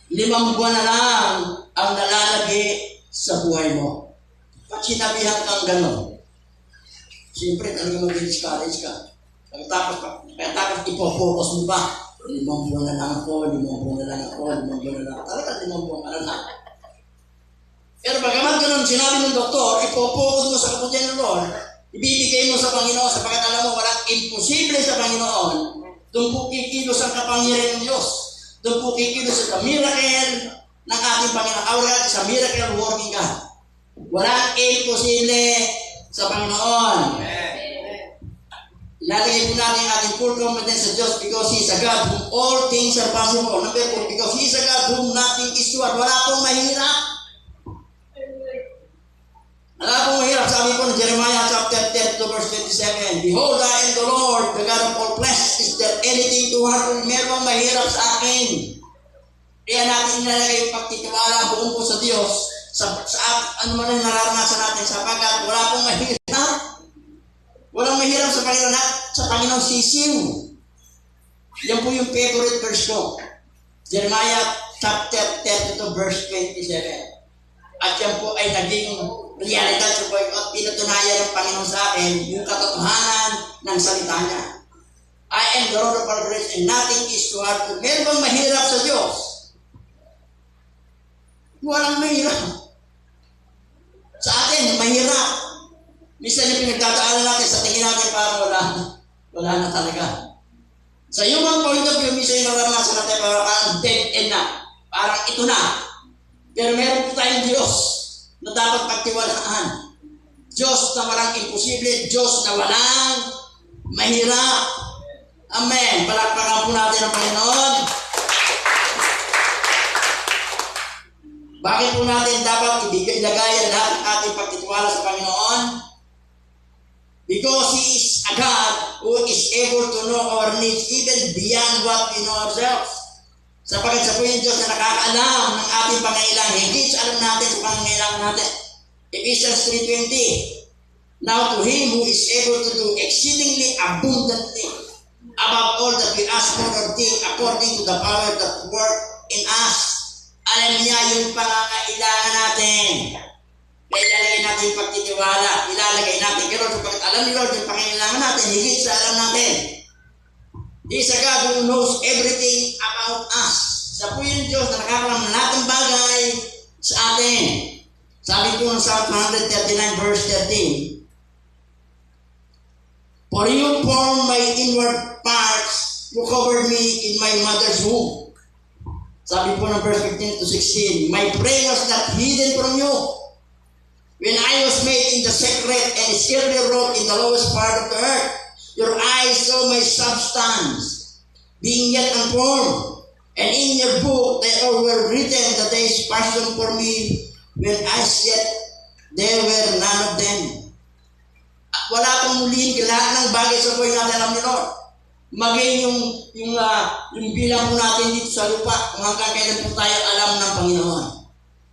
5 buwan na lang ang nalalagi sa buhay mo. Pag sinabihan kang gano'n, siyempre talagang mag-discourage ka. Pagkatapos ipopokus mo ba? 5 buwan na lang ako, 5 buwan na lang ako, 5 buwan na lang. Talaga 5 buwan ka na lang. Pero bagamat gano'n, sinabi ng doktor, ipopokus mo sa kaputihan ng Lord, ibibigay mo sa Panginoon, sapagkat alam mo, walang imposible sa Panginoon. Doon po kikilos ang kapangyarihan ng Diyos. Doon po kikilos sa miracle ng ating Panginoon. Awal sa miracle working God. Walang imposible sa Panginoon. Ilalagay po natin ang ating full confidence sa Diyos because He is a God whom all things are possible. Number 4, because He is a God whom nothing is too hard. Wala pong mahirap. Wala pong mahirap. Sabi po ng Jeremiah chapter 10 to verse 27, Behold, I am the Lord, the God of all flesh. Is there anything too hard? Meron mahirap sa akin. Kaya natin ilalagay yung pagtitiwala buong po sa Diyos sa ano man ang nararanasan natin sapagkat wala pong mahirap. Walang mahirap sa Panginoon at sa Panginoon sisiw. Yan po yung favorite verse ko. Jeremiah chapter 10 to verse 27. At yan po ay naging realidad sa buhay ko at pinatunayan ng Panginoon sa akin yung katotohanan ng salita niya. I am the Lord of all grace and nothing is too hard. Meron bang mahirap sa Diyos? Walang mahirap. Sa atin, mahirap. Minsan yung pinagdadaanan natin, sa tingin natin parang wala na talaga. Sa human point of view, minsan yung naranasan natin parang dead end na. Parang ito na. Pero meron po tayong Diyos na dapat pagtiwalaan. Diyos na walang imposible, Diyos na walang mahirap. Amen. Palakpakan po natin ang Panginoon. Bakit po natin dapat ilagay ang lahat ng ating pagtitiwala sa Panginoon? Because He is a God who is able to know our needs even beyond what we know ourselves. Sapagkat sa po yung Diyos na nakakaalam ng ating pangailangan, higit sa alam natin sa pangailangan natin. Ephesians 3:20. Now to Him who is able to do exceedingly abundantly above all that we ask for or think according to the power that work in us. Alam niya yung pangangailangan natin. Kaya ilalagay natin yung pagtitiwala. Ilalagay natin. Pero sapagkat alam ni Lord yung pangailangan natin, higit sa alam natin. He is a God who knows everything about us. Sa po yung Diyos na nakakalam ng lahat ng bagay sa atin. Sabi po ng Psalm 139 verse 13, For you formed my inward parts, you covered me in my mother's womb. Sabi po ng verse 15 to 16, My prayer was not hidden from you. When I was made in the secret and secretly wrote in the lowest part of the earth, your eyes saw my substance, being yet unformed. And in your book they all were written the days fashioned for me, when as yet there were none of them. At wala pang muliin lahat ng bagay sa buhay natin alam ni Lord. Maging yung bilang po natin dito sa lupa, kung hanggang kailan po tayo alam ng Panginoon.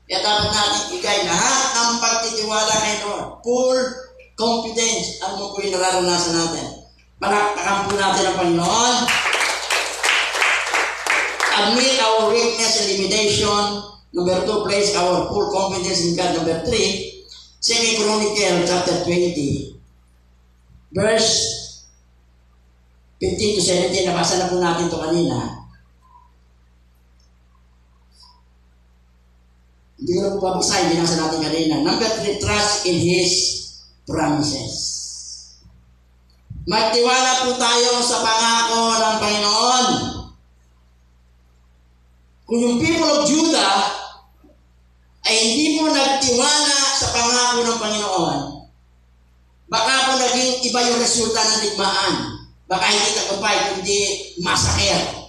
Kaya dapat natin igay lahat ng pagtitiwala kay Lord. Full confidence. Ano mo po yung nararanasan natin? Palakpakan po natin ang Panginoon. Admit our weakness and limitation. Number 2, place our full confidence in God. Number 3, 2 Chronicles chapter 20, verse 15 to 17. Nabasa na po natin ito kanina. Hindi ko na po babasahin, binasa natin kanina. Number 3, trust in His promises. Magtiwala po tayo sa pangako ng Panginoon. Kung yung people of Judah ay hindi mo nagtiwala sa pangako ng Panginoon, baka po naging iba yung resulta ng digmaan. Baka hindi tagumpay, kundi masakit.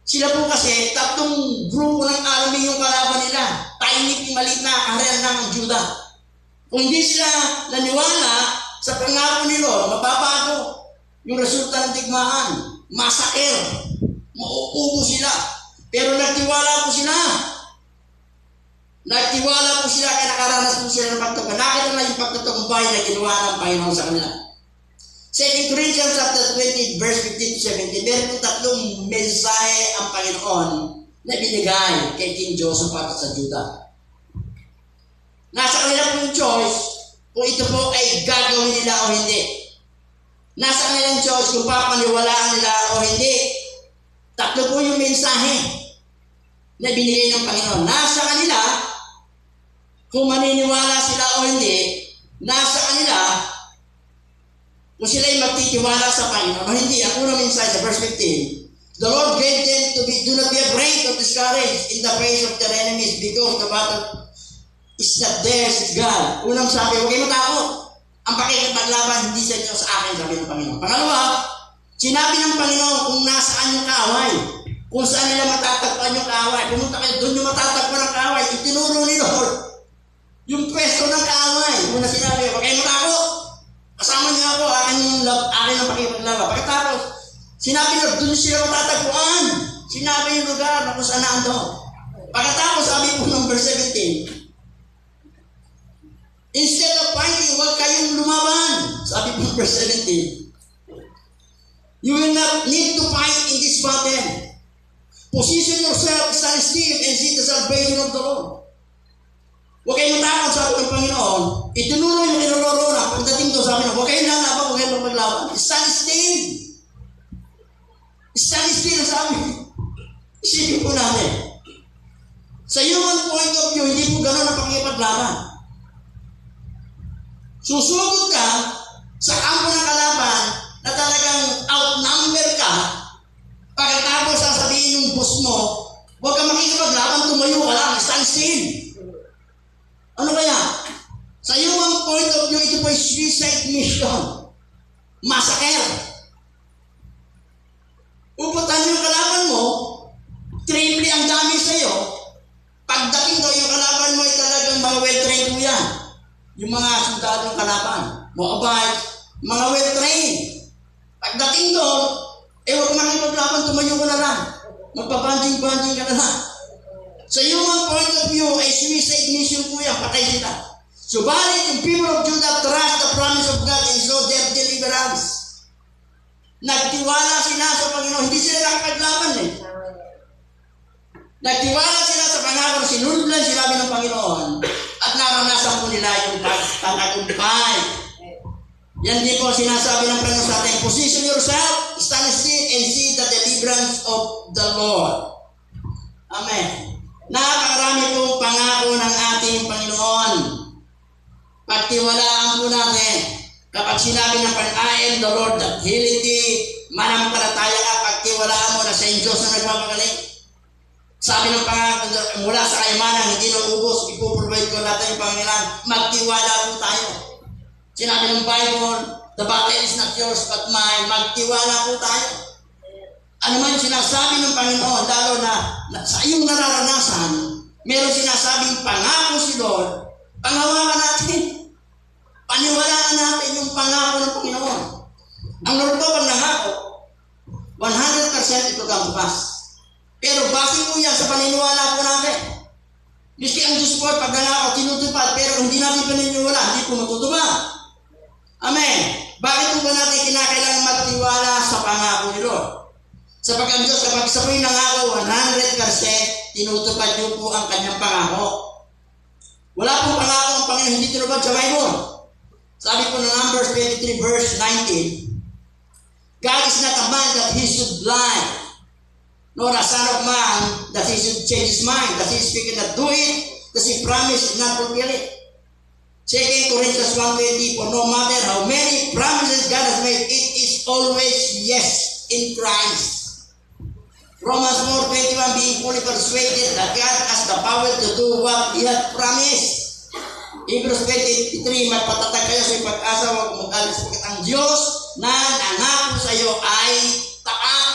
Sila po kasi, 3 grupo ng army yung kalaban nila. Tiny, maliit na kaharian ng Judah. Kung hindi sila naniwala sa pangako ni Lord, mababago yung resulta ng digmaan. Masakit. Mauubo sila. Pero nagtiwala po sila. Nagtiwala po sila kaya nakaranas po sila ng pagtagumpay. Nakita na yung pagtagumpay na ginawa ng Panginoon sa kanila. 2 Corinthians chapter 20, verse 15 to 17, meron po tatlong mensahe ang Panginoon na binigay kay King Jehoshaphat sa Judah. Nasa kanila po yung choice kung ito po ay gagawin nila o hindi. Nasa kanila yung choice kung papaniwalaan nila o hindi. Tatlo po yung mensahe na binigay ng Panginoon. Nasa kanila kung maniniwala sila o hindi. Nasa kanila kung sila ay magtitiwala sa Panginoon o hindi. Ang unang mensahe sa verse 15, the Lord gave them to be, do not be afraid or discouraged in the face of their enemies because the battle is not theirs, it's God. Unang sabi, huwag kayo matakot. Ang pakikipaglaban, hindi sa inyo, sa akin, sabi ng Panginoon. Pangalawa, sinabi ng Panginoon kung nasaan yung kaaway, kung saan nila matatagpuan yung kaaway. Pumunta kayo, doon yung matatagpuan ng kaaway. Itinuro ni Lord yung pwesto ng kaaway. Una sinabi, huwag kayo matakot. Kasama niyo ako, akin ang pakikipaglaban. Pagkatapos, sinabi Lord, doon sila matatagpuan. Sinabi yung lugar na kung saan naando. Pagkatapos, sabi po ng verse 17, instead of fighting, huwag kayong lumaban. Sabi po ng verse 17, you will not need to fight in this battle. Position yourself, stand still, and see the salvation of the Lord. Huwag kayong matakot, sabi ng Panginoon. Itinuro yung inuloro na. Pagdating doon, sabi na, huwag kayong lalaban, huwag kayong maglaban. Stand still. Stand still, sabi. Isipin po natin. Sa human point of view, hindi po gano'n ang pakikipaglaban. Susugod ka sa kampo ng kalaban na talagang outnumber ka, pagkatapos sasabihin yung boss mo, huwag ka makikipaglaban, tumayo ka lang, stand still. Ano kaya? Sa human point of view, ito po ay suicide mission. Massacre. Pupuntahan yung kalaban mo, triple ang dami sa'yo. Pagdating daw yung kalaban mo ay talagang mga well-trained mo yan. Yung mga sundadong kalaban, Moabite, mga well-trained. Pagdating doon, huwag makipaglaban, tumayo ko na lang. Magpabanjing-banjing ka na lang. Sa human point of view, ay suicide mission po yan, patay sila. Subalit, yung people of Judah trust the promise of God and so their deliverance. Nagtiwala sila sa Panginoon, hindi sila nakapaglaban eh. Nagtiwala sila sa pangako, sinunod lang sinabi ng Panginoon at naranasan po nila yung pagtatagumpay. Yan din po sinasabi ng Panginoon sa atin, position yourself, stand still, and see the deliverance of the Lord. Amen. Napakarami pong pangako ng ating Panginoon. Pagtiwalaan po natin, kapag sinabi ng I am the Lord that healeth thee, manampalataya ka, pagtiwalaan mo na sa Diyos na nagpapagaling. Sabi ng pangako, mula sa kayamanan, hindi na ubos, ipoprovide ko natin yung Panginoon. Magtiwala po tayo. Sinabi ng Bible, the battle is not yours but mine. Magtiwala po tayo. Ano man yung sinasabi ng Panginoon, lalo na sa iyong nararanasan, meron sinasabing pangako si Lord, panghawakan natin. Paniwalaan natin yung pangako ng Panginoon. Ang Lord po pag nangako, 100% ito kang bukas. Pero base po yan sa paniniwala po natin. Miski ang Diyos po pag nangako, tinutupad, pero hindi natin paniniwala, hindi po matutupad. Amen. Bakit po ba natin kinakailangan magtiwala sa pangako ni Lord? Sapagkat ang Diyos, kapag sa po'y nangako, 100% tinutupad niyo po ang kanyang pangako. Wala pong pangako ang Panginoon hindi tinupad sa Bible. Sabi po ng Numbers 23 verse 19, God is not a man that he should lie, nor a son of man that he should change his mind. That he speak and not do it, that he promise and not fulfill it. 2 Corinthians 1:20, for no matter how many promises God has made, it is always yes in Christ. Romans 4:21, being fully persuaded that God has the power to do what He has promised. Hebrews 20:3, magpatatag kayo sa pag-asa, huwag mag-alis sapagkat ang Diyos na nangako sa iyo ay tapat.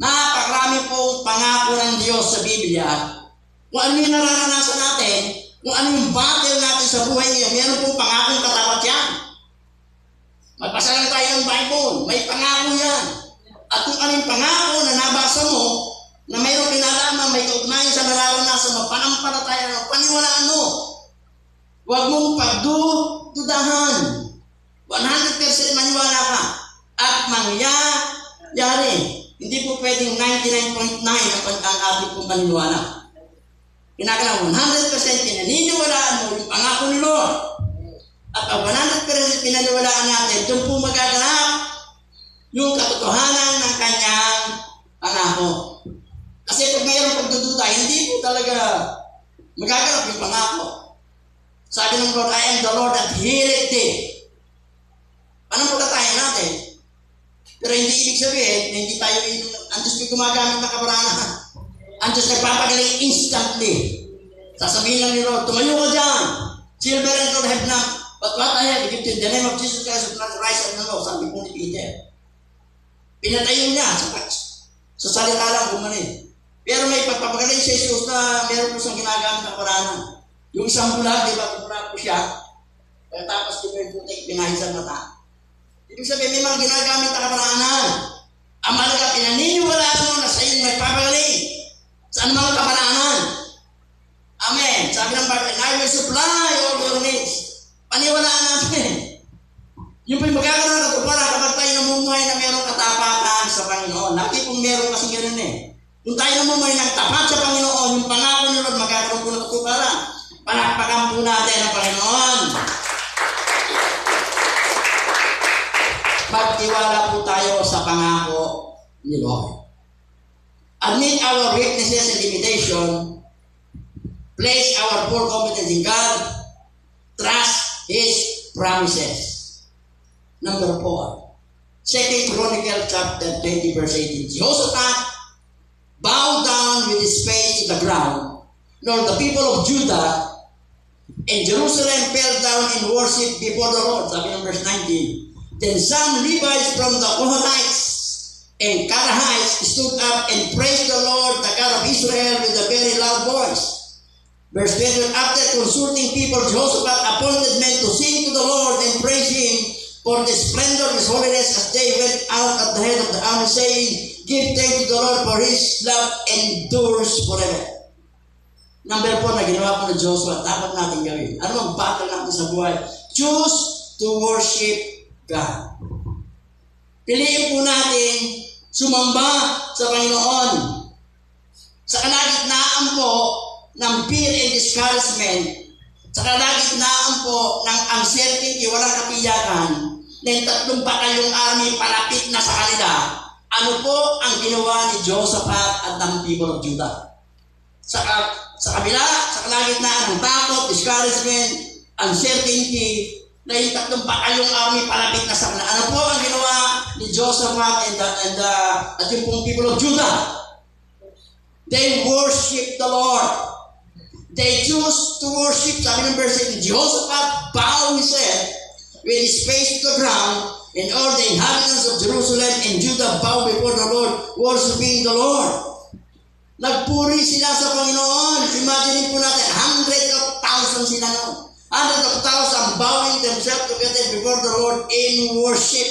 Napakarami pong pangako ng Diyos sa Biblia. Kung ano yung nararanasan natin, kung ano yung battle natin sa buhay ngayon, meron pong pangakong katapat yan. Magbasa lang tayo ng Bible, may pangako yan. At kung anong pangako na nabasa mo, na mayroong kinalaman, may kaugnayan sa nararanasan mo, panampalataya mo, paniwalaan mo. Huwag mong pagdudahan. 100% 99.9 ang ating pong paniniwala. Kinakailangan 100% pinaniniwalaan mo yung pangako ni Lord. At ang 100% pinaniwalaan natin, doon po magaganap yung katotohanan ng kanyang pangako. Kasi pag mayroong pagdududa, hindi po talaga magaganap yung pangako. Sabi ng Lord, I am the Lord that healeth thee. Panampalatayan natin. Pero hindi ibig sabihin na hindi tayo ang Diyos ko gumagamit ng kaparanahan. Ang Diyos nagpapagaling instantly. Sasabihin lang ni Lord, tumayo ka dyan. Silver and gold have not. But what I have, give to in the name of Jesus Christ of Nazareth, rise and know. Sabi po ni Peter. Pinatayin niya sa salita lang gumanin. Pero may pagpapagaling si Jesus na meron po siyang ginagamit ng kaparanahan. Yung isang bulag, di ba, bulag po siya. Tapos di ba yung putik, pinahid sa mata. Ibig sabihin, may mga ginagamit na kaparaanan. Ang malaga, pinaniniwalaan mo na sa iyo may papagaling. Saan mga kaparaanan? Amen. Sabi ng Bible, I will supply all your needs. Paniwalaan natin. Yung po yung magkakaroon ng katuparan kapag tayo namumuhay na mayroong katapatan sa Panginoon. Lagi pong meron kasi ganoon eh. Kung tayo namumuhay ng tapat sa Panginoon, yung pangako ni Lord, magkakaroon po ng katuparan. Palakpakan po natin ang Panginoon. Magtiwala po tayo sa pangako ni Lord. Admit our weaknesses and limitation. Place our full confidence in God. Trust His promises. Number 4. 2 Chronicles chapter 20 verse 18. Jehoshaphat bowed down with his face to the ground, nor the people of Judah and Jerusalem fell down in worship before the Lord. Sabi ng verse 19. Then some Levites from the Kohathites and Karahites stood up and praised the Lord, the God of Israel, with a very loud voice. Verse 20, after consulting people, Jehoshaphat appointed men to sing to the Lord and praise Him for the splendor of His holiness as they went out at the head of the army, saying, give thanks to the Lord for His love endures forever. Number 4 na ginawa po ng Joshua, dapat natin gawin. Ano ang battle natin sa buhay? Choose to worship God. Piliin po natin sumamba sa Panginoon. Sa kalagitnaan po ng fear and discouragement, sa kalagitnaan po ng uncertainty, walang katiyakan, na yung 3 batalyong army palapit na sa kanila, ano po ang ginawa ni Jehoshaphat at ng people of Judah? Sa kabila, sa kalagitnaan ng takot, discouragement, uncertainty, na yung 3 batalyong army palapit na sa kanila, ano po ang ginawa ni Jehoshaphat at yung pong people of Judah? They worship the Lord. They choose to worship. Sabi ng verse 8, Jehoshaphat bowed his head with his face to the ground, and all the inhabitants of Jerusalem and Judah bowed before the Lord, worshiping the Lord. Nagpuri sila sa Panginoon. Imagine po natin, hundreds of thousands sila noon. Hundreds of thousands bowing themselves together before the Lord in worship.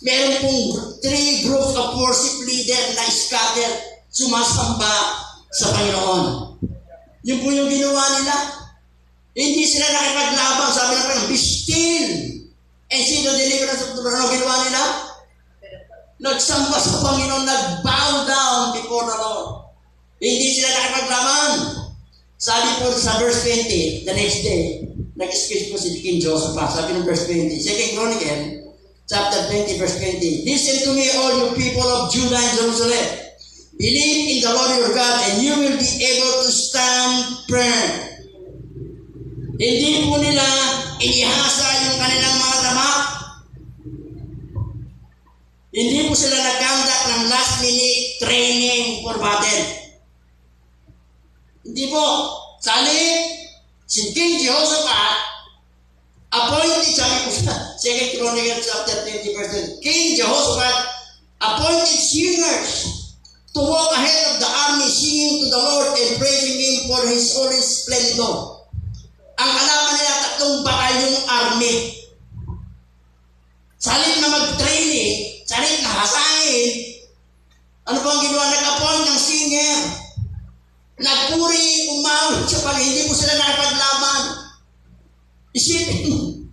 Meron pong 3 groups of worship leaders na scattered, sumasamba sa Panginoon. Yun po yung ginawa nila. Hindi sila nakipaglaban. Sabi ng Panginoon, be still and see the deliverance of the Lord. Ano ginawa nila? Nagsamba sa Panginoon, nag-bow down before the Lord. Hindi sila nakipaglaban. Sabi po sa verse 20, the next day, nag-speech po si King Jehoshaphat. Sabi ng verse 20, 2 Chronicles, chapter 20, verse 20, listen to me, all you people of Judah and Jerusalem. Believe in the Lord your God and you will be able to stand firm. Hindi po nila inihasa yung kanilang mga tama. Hindi po sila nag-conduct ng last minute training for battle. Hindi po. Sali, si King Jehoshaphat, appointed, sabi po sa 2 Chronicles chapter 20 verse 20, King Jehoshaphat appointed singers to walk ahead of the army, singing to the Lord and praising Him for His holy splendor. Ang kalaban nila 3 batalyong army. Salit na mag-training, salit na hasain, ano po ang ginawa? Nag-appoint ng singer. Nagpuri, umawit sa hindi po sila nakipaglaban. Isipin,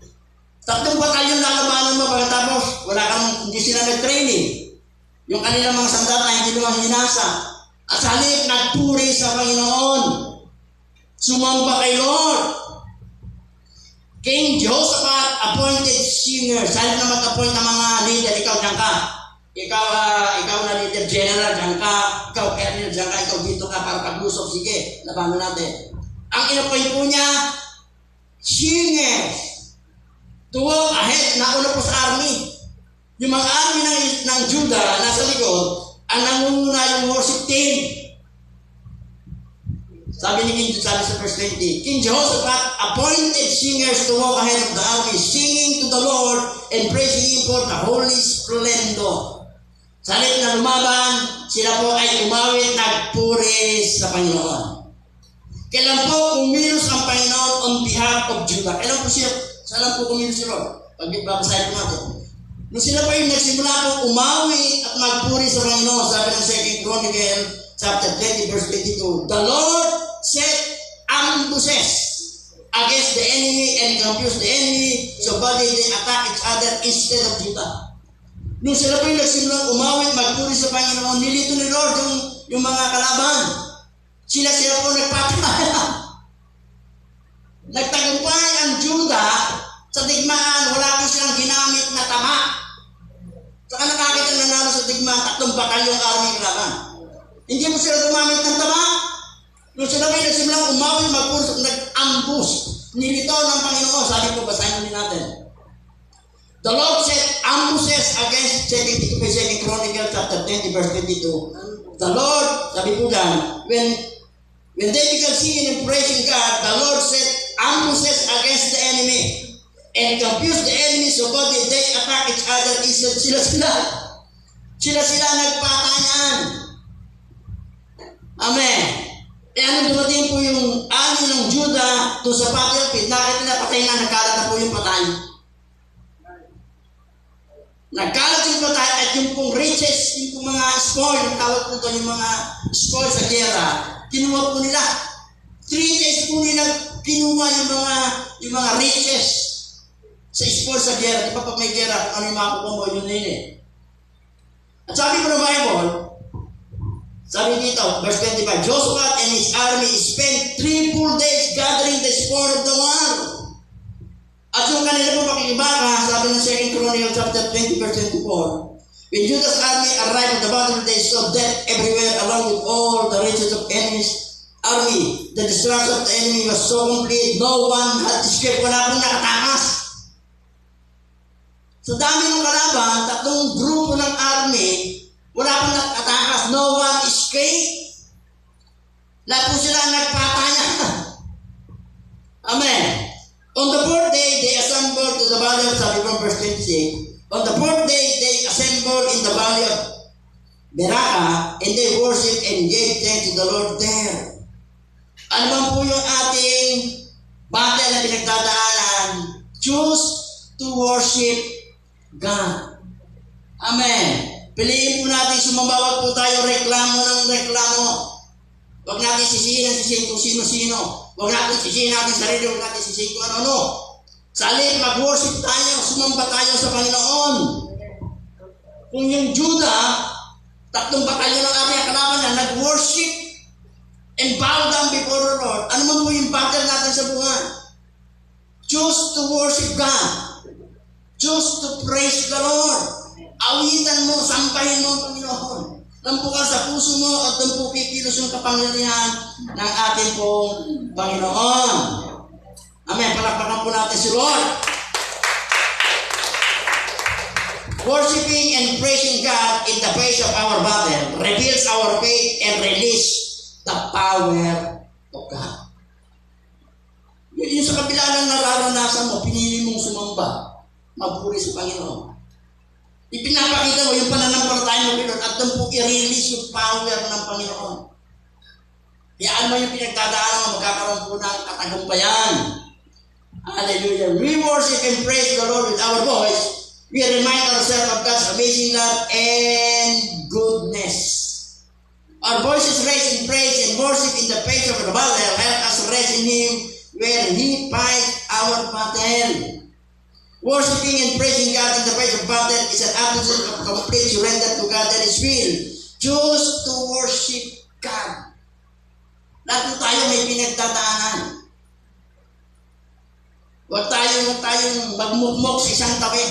3 batalyon lalabanan mo pagkatapos, hindi sila nag-training. Yung kanilang mga sandata hindi naman hinasa. At sa halip, nagpuri sa Panginoon. Sumamba kay Lord. King Jehoshaphat appointed singers. Sa halip na mag-appoint ng mga leader, ikaw dyan ka. Ikaw na leader general, dyan ka. Ikaw colonel, dyan ka. Ikaw dito ka para pag-usap. Sige, labanan natin. Ang in-appoint po niya, singers. To walk ahead, nauna po sa army. Yung mga army ng Judah, nasa likod, ang nangunguna yung worship team. Sabi ni King, sabi sa verse 20, King Jehoshaphat appointed singers to walk ahead of the army, singing to the Lord and praising Him for the holy splendor. Sa halip na lumaban, sila po ay umawit, nagpuri sa Panginoon. Kailan po kumilos ang Panginoon on behalf of Judah? Kailan po siya? Saan po kumilos si Lord? Pag-babasahin po natin. Nung sila po yung nagsimula po umawit at magpuri sa Panginoon, sabi ng 2 Chronicle chapter 20 verse 22, the Lord set ambushes against the enemy and confused the enemy, so body they attack each other instead of Judah. Nung sila po yung nagsimula umawit, magpuri sa Panginoon, nilito ni Lord yung mga kalaban. Sila po nagpapalaya. Nagtagumpay ang Judah sa digmaan, wala po silang ginamit na tama. Saka nakakita na nanalo sa digmaan, 3 batalyong army kalaban. Hindi mo sila gumamit ng tama. Nung sila may nagsimulang umawit, magpuri, nag-ambush. Nilito ng Panginoon. Sabi po, basahin din natin. The Lord set ambushes against 2 Chronicle chapter 20 verse 22. The Lord, sabi po dyan, when they began singing and praising God, the Lord set ambushes against the enemy and confused the enemy, so God they attack each other. Sila nagpatayan. Amen. Kaya nung dumating po yung army ng Judah doon sa battlefield, nakita na patay na, nagkalat na po yung patay. Nagkalat yung patay at yung pong riches, yung pong mga spoil, yung tawag po ito, yung mga spoil sa gera, kinuha po nila. 3 days po nila kinuha yung mga riches sa spoil sa gera. Di ba pag may gera, kung ano yung makukuha mo, yun na yun eh. At sabi ko ng Bible, sabi dito, verse 25, Jehoshaphat and his army spent 3 full days gathering the spoil of the war. At yung kanila po pakikibaka, sabi ng 2 Chronicle chapter 20 verse 24, when Judah's army arrived at the battle, they saw death everywhere along with all the riches of enemy's army. The destruction of the enemy was so complete, no one had escaped. Wala pong nakatakas. Sa dami ng kalaban, 3 grupo ng army, wala pong nakatakas. No one escaped. Lahat po sila nagpatayan. Amen. On the 4th day, they assembled to the valley of, sabi from verse 26, on the 4th day, they assembled in the valley of Beraka, and they worshiped and gave thanks to the Lord there. Ano man po yung ating battle na pinagdadaanan? Choose to worship God. Amen. Piliin po natin sumambawat po tayo reklamo ng reklamo. Huwag natin sisihin kung sino-sino. Huwag natin sisihin natin sarili. Huwag natin sisihin kung ano-ano. Sa halip, mag-worship tayo. Sumamba tayo sa Panginoon. Kung yung Judah, 3 batalyon ng army ang kalaban na nag-worship and bow down before the Lord. Ano man po yung battle natin sa buhay? Choose to worship God. Choose to praise the Lord. Awitan mo, sampahin mo ang Panginoon. Lampukan sa puso mo at doon po kikilos yung kapangyarihan ng ating pong Panginoon. Amen. Palakpakan po natin si Lord. Worshiping and praising God in the face of our battle reveals our faith and release the power of God. Yung sa kabila ng nararanasan mo, pinili mong sumamba, magpuri sa Panginoon. Ipinapakita mo yung pananampalataya mo Panginoon at doon po i-release yung power ng Panginoon. Yaan mo yung pinagdadaanan mo, magkakaroon po ng katagumpayan. Hallelujah. We worship and praise the Lord with our voice. We remind ourselves of God's amazing love and goodness. Our voices raise in praise and worship in the face of the battle. Help us rest in Him where He fights our battle. Worshiping and praising God in the face of battle Christian is an attitude of complete surrender to God and His will. Choose to worship God. Lahat po tayo may pinagdadaanan. Huwag tayong magmukmok sa isang tabi.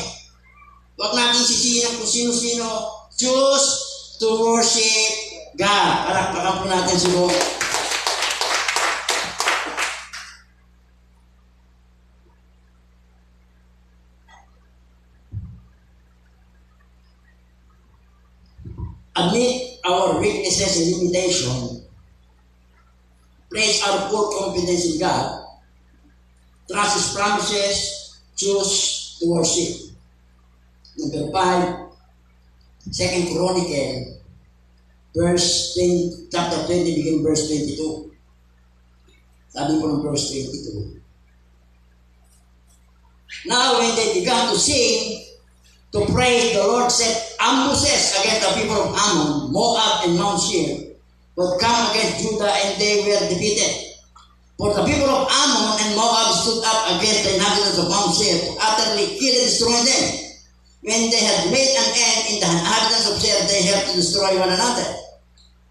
Huwag natin sisihin kung sino-sino. Choose to worship God. Palakpakan po natin si Lord. Admit our weaknesses and limitation. Place our full confidence in God. Trust His promises. Choose to worship. Number 5, 2 Chronicle, chapter 20, begin verse 22. Sabi ko ng verse 22. Now when they began to sing, to praise, the Lord set ambushes against the people of Ammon, Moab, and Mount Seir, would come against Judah, and they were defeated. For the people of Ammon and Moab stood up against the inhabitants of Mount Seir to utterly kill and destroy them. When they had made an end in the inhabitants of Seir, they helped to destroy one another.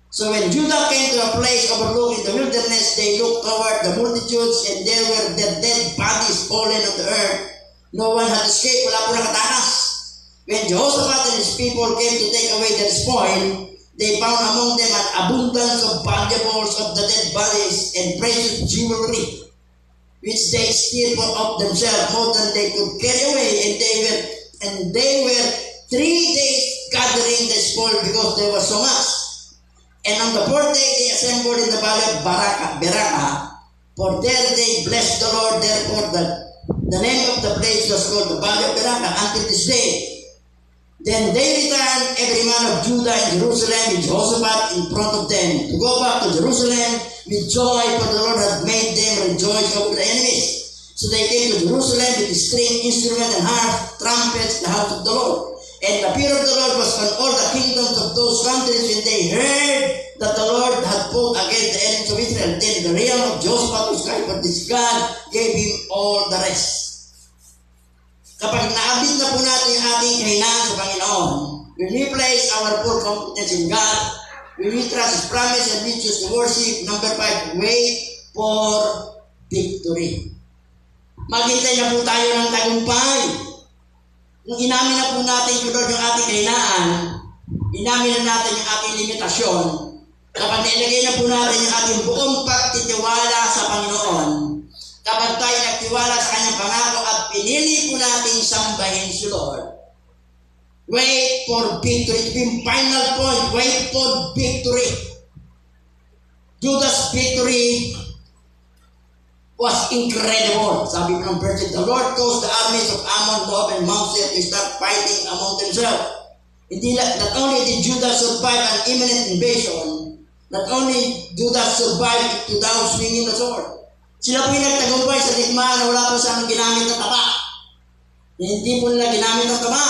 So when Judah came to a place overlooking the wilderness, they looked toward the multitudes, and there were their dead bodies fallen on the earth. No one had escaped. Wala po nakatakas. When Jehoshaphat and his people came to take away their spoil, they found among them an abundance of valuables of the dead bodies and precious jewelry, which they steal of themselves more than they could carry away. And they were 3 days gathering the spoil because there was so much. And on the 4th day they assembled in the valley of Beraka, for there they blessed the Lord. Therefore the name of the place was called the valley of Beraka until this day. Then they returned, every man of Judah and Jerusalem, with Jehoshaphat in front of them, to go back to Jerusalem with joy, for the Lord had made them rejoice over the enemies. So they came to Jerusalem with string instruments and harps, trumpets, the house of the Lord. And the fear of the Lord was on all the kingdoms of those countries when they heard that the Lord had fought against the enemies of Israel. Then the realm of Jehoshaphat was cried, but this God gave him all the rest. Kapag naabit na po natin yung ating kahinaan sa Panginoon, when we place our full confidence in God, when we trust His promise and we choose to worship, number 5, wait for victory. Maghintay na po tayo ng tagumpay. Nung inamin na po natin yung Lord yung ating kahinaan, inamin na natin yung ating limitasyon, kapag nailagay na po natin yung ating buong pagtitiwala sa Panginoon, kapag tayo nagtiwala sa Kanyang pangako at pinili po natin sambahin si Lord, wait for victory. Ito yung final point. Wait for victory. Judah's victory was incredible. Sabi ng verse, the Lord caused the armies of Ammon, Moab, and Mount Seir to start fighting among themselves. Not only did Judah survive an imminent invasion, not only Judah survived it without swinging the sword. Sila po yung nagtagumpay sa digmaan na wala po sa anong ginamit ng tama. Hindi po nila ginamit ng tama.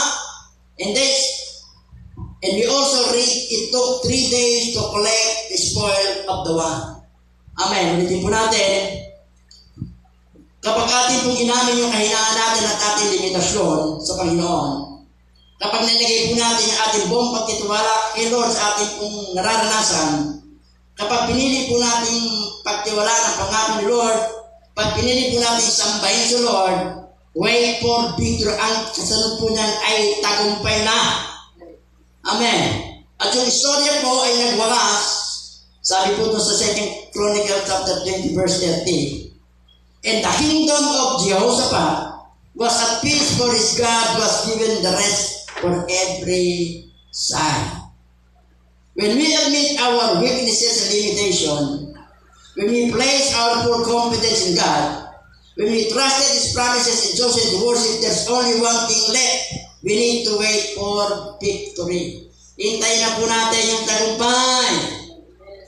And we also read, it took 3 days to collect the spoil of the one. Amen. Ulitin po natin. Kapag atin pong inamin yung kahinaan natin at ating limitasyon sa Panginoon, kapag nilagay po natin yung ating buong pagtitiwala kay Lord sa ating pong nararanasan, kapag pinili po natin pagtiwala ng pangako ni Lord, pag pinili po natin sambahin si Lord, wait for victory. Ang kasunod po niyan ay tagumpay na. Amen. At yung istorya po ay nagwakas, sabi po doon sa 2 Chronicle chapter 20 verse 30, and the kingdom of Jehoshaphat was at peace, for his God was given the rest for every side. When we admit our weaknesses and limitation, when we place our full confidence in God, when we trusted His promises and chosen to worship, there's only one thing left. We need to wait for victory. Hintayin na po natin yung tagumpay.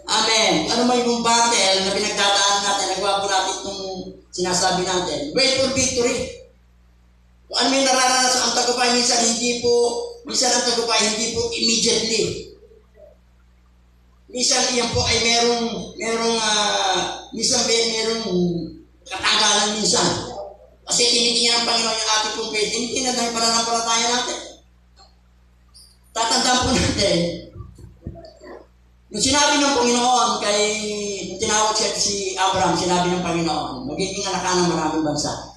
Amen. Ano man yung battle na pinagdadaan natin, nagawa po natin itong sinasabi natin. Wait for victory. Kung ano may nararanasan ang tagumpay, minsan ang tagumpay hindi po immediately. Minsan iyan po ay merong katagalan minsan. Kasi tinitingnan ng Panginoon yung ating pong faith, tinitingnan ng pananampalataya natin. tatandaan po natin, nung sinabi ng Panginoon nung tinawag siya si Abraham, sinabi ng Panginoon, magiging anak ka ng maraming bansa.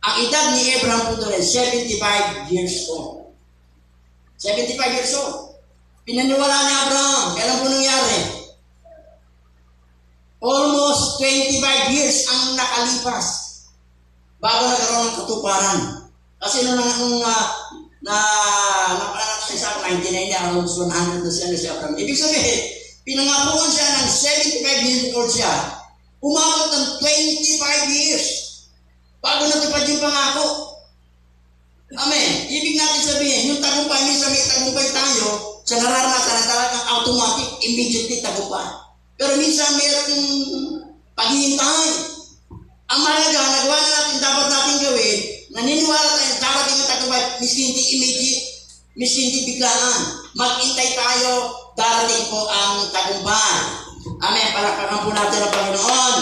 Ang edad ni Abraham po doon ay 75 years old. 75 years old. Pinaniwala ni Abraham. Kailan po nangyari? Almost 25 years ang nakalipas bago nagkaroon ng katuparan. Kasi nung napanak siya sa 99 niya, around 100 na siya si Abraham. Ibig sabihin, pinangakuan siya ng 75 years old siya. Umabot ng 25 years bago natupad yung pangako. Amen. Ibig natin sabihin, yung tagumpay, minsan may tagumpay tayo, sa nararanasan na talagang automatic, immediately tagumpay. Pero minsan mayroong paghihintay. Ang mahalaga, nagawa na natin, dapat natin gawin, naniniwala tayo, dapat yung tagumpay, miskin hindi immediate, miskin hindi biglaan. Maghintay tayo, darating po ang tagumpay. Amen. Palakpakan po natin ang Panginoon.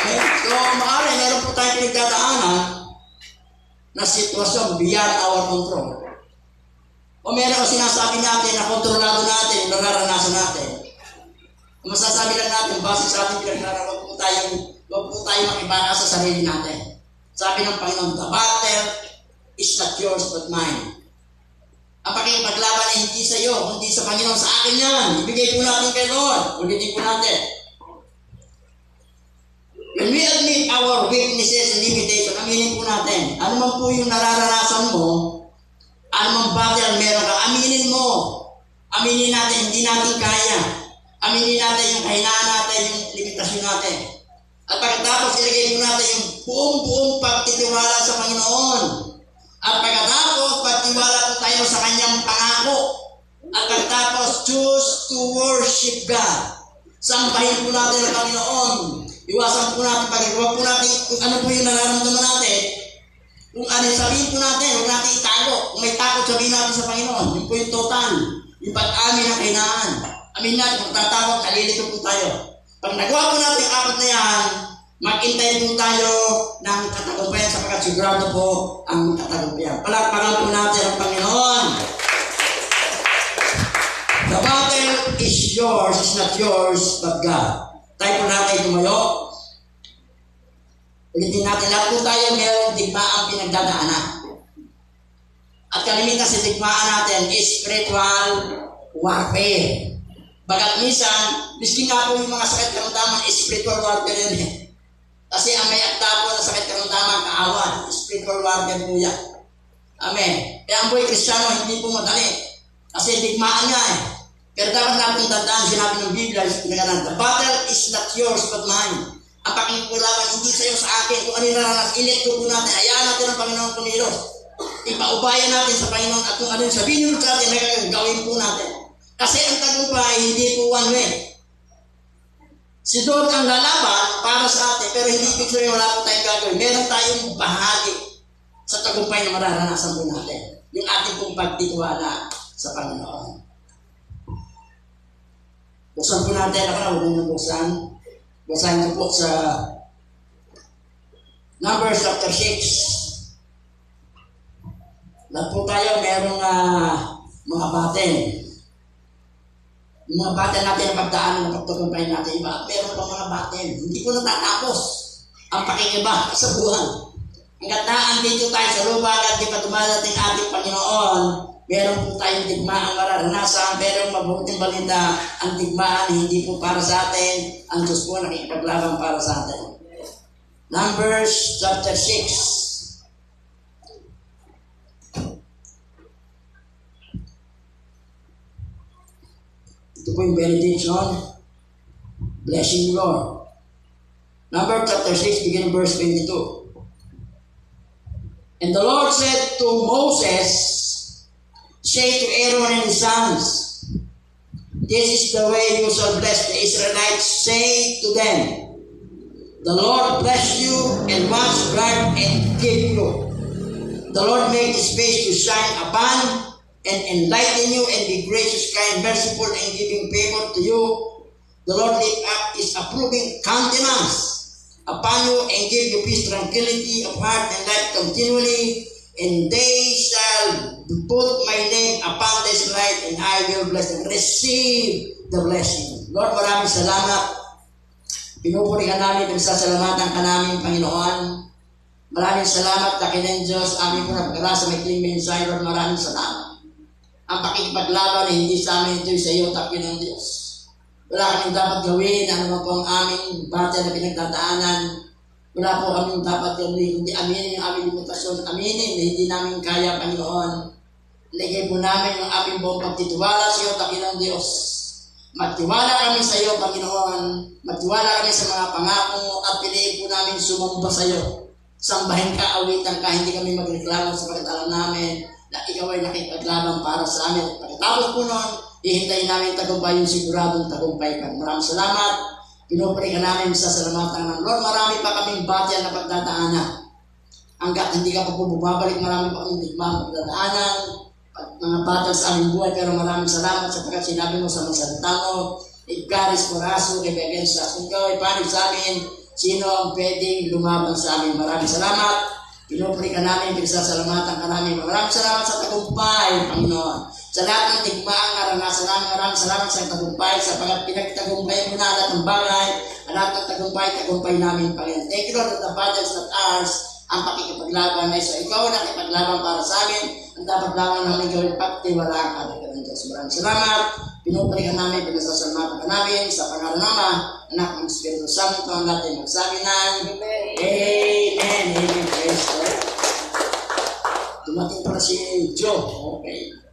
Amen. So, maaari, meron po tayong pinagdadaanan na sitwasyon beyond our control. O meron ko sinasabi natin na kontrolado natin, nararanasan natin. Masasabi lang natin, base sa ating pinagdadaanan, wag po tayo makibaka sa sarili natin. Sabi ng Panginoon, the battle is not yours but mine. Ang pakipaglaban ay hindi sa iyo, hindi sa Panginoon, sa akin yan. Ibigay po natin kay Lord. Ulitin po natin. When we admit our weaknesses and limitations, aminin po natin, ano man po yung nararanasan mo, ano man battle meron ka, aminin mo. Aminin natin, hindi natin kaya. Aminin natin yung kahinaan natin, yung limitasyon natin. At pagkatapos, ilagay po natin yung buong pagtitiwala sa Panginoon. At pagkatapos, pagtiwala po tayo sa Kanyang pangako. At pagkatapos, choose to worship God. Sambahin po natin ang Panginoon. Iwasan po natin, pag-iwag po natin kung ano po yung nararamdaman natin. Kung ano sabihin po natin, huwag natin itago. Kung may takot, sabihin natin sa Panginoon. Yun po yung total. Yung pag-amin ng kahinaan. Amin natin, kung tatakot, kalilito po tayo. Pag nagawa po natin yung apat na yan, mag-intay po tayo ng katagumpayan sapagkat sigurado po ang katagumpayan. Palakpakan po natin ang Panginoon. The battle is yours, is not yours, but God. Tayo po natin tumayo. Ulitin natin, lahat po tayo mayroong digmaan pinagdadaanan. At kalimitan sa digmaan natin is spiritual warfare. Bagat minsan, miskin nga po yung mga sakit karamdaman, spiritual warfare yan eh. Kasi ang may akta po na sakit karamdaman, kaawan, spiritual warfare po yan. Amen. Kaya ang buhay Kristiyano, hindi po madali. Kasi digmaan nga eh. Pero dapat natin tandaan, sinabi ng Biblia, the battle is not yours but mine. Ang pakikulaban, hindi sa iyo, sa akin. Kung ano yung naranas, ilekto po natin. Hayaan natin ang Panginoon kumilos. Ipaubayan natin sa Panginoon at kung ano yung sabihin nyo sa atin, gawin po natin. Kasi ang tagumpay, hindi po one way. Si Lord ang lalaban para sa atin, pero hindi ibig sabihin wala po tayong gagawin. Meron tayong bahagi sa tagumpay na mararanasan po natin. Yung ating pong pagtitiwala sa Panginoon. Buksan po natin, huwag nyo buksan. Buksan ko po sa Numbers chapter 6. Lahat po tayo merong mga battle. Yung mga battle natin na pagdaan na pagtagumpay natin iba. Meron pa mga battle. Hindi po natatapos ang pakikiba sa buhay. Hanggat na andito tayo sa lupa at di pa dumadating ating Panginoon, meron po tayong digmaan mararanasan, pero mabuting balita, ang digmaan hindi po para sa atin, ang Diyos po nakikipaglaban para sa atin. Numbers chapter 6. Ito po yung benediction. Blessing you, Lord. Numbers chapter 6, beginning verse 22. And the Lord said to Moses, say to Aaron and his sons, this is the way you shall bless the Israelites. Say to them, the Lord bless you and watch, guard, and keep you. The Lord make his face to shine upon and enlighten you and be gracious, kind, merciful, and giving favor to you. The Lord lift up his approving countenance upon you and give you peace, tranquility of heart and life continually. and they shall put my name upon this right, and I will bless them. Receive the blessing. Lord, maraming salamat. Pinupuri ka namin, pinasasalamatan ka namin, Panginoon. Maraming salamat, Dakilang Diyos, aming pagkarasa may clean mensahe, Lord, maraming salamat. Ang pakikipaglaban ay hindi sa amin, ito'y sa iyo, Dakilang Diyos. Wala kaming dapat gawin, ano man po ang aming battle na pinagdadaanan. Wala po kaming dapat gawin, hindi aminin yung aming limitasyon, aminin na hindi namin kaya, Panginoon. Ligay po namin yung aming buong pagtitiwala sa iyo, Dakilang Diyos. Magtiwala kami sa iyo, Panginoon. Magtiwala kami sa mga pangako mo at piliin po namin sumamba sa iyo. Sambahin ka, awitan ka, hindi kami magreklamo sa pagkatalan namin na ikaw ay nakipaglaban para sa amin. Pagkatapos po noon, hihintayin namin tagumpay yung siguradong tagumpay ka. Maraming salamat. Pinupuri ka namin sa salamatan ng Lord. Marami pa kaming batyan na pagdadaanan. Hanggat hindi ka pa po bumabalik, marami pa kaming digmang pagdadaanan. Mga battle sa aming buhay, pero maraming salamat sapagkat sinabi mo sa mga salita mo, if God is for us, who can be against us? Kung ikaw ay panig sa amin, sino ang pwedeng lumaban sa amin? Maraming salamat. Pinupuri ka namin, pinasasalamatan ka namin. Maraming salamat sa tagumpay, Panginoon. Sa lahat ng digmaang naranasan namin, maraming salamat sa tagumpay, sapagkat pinagtagumpay mo na lahat ng bagay, lahat ng tagumpay namin, Panginoon. Thank you, Lord, that the battles not ours, ang pakikipaglaban ay sa ikaw na kipaglaban para sa amin. Ang dapat lamang namin gawin pagtiwalaan ka ng Diyos. Maraming salamat. Pinupuri ka namin, pinasasalamatan ka namin sa pangalan Ama, Anak ng Espiritu Santo, ang natin magsabi ng Amen. Amen. Praise God. Dumating para si Joe. Okay.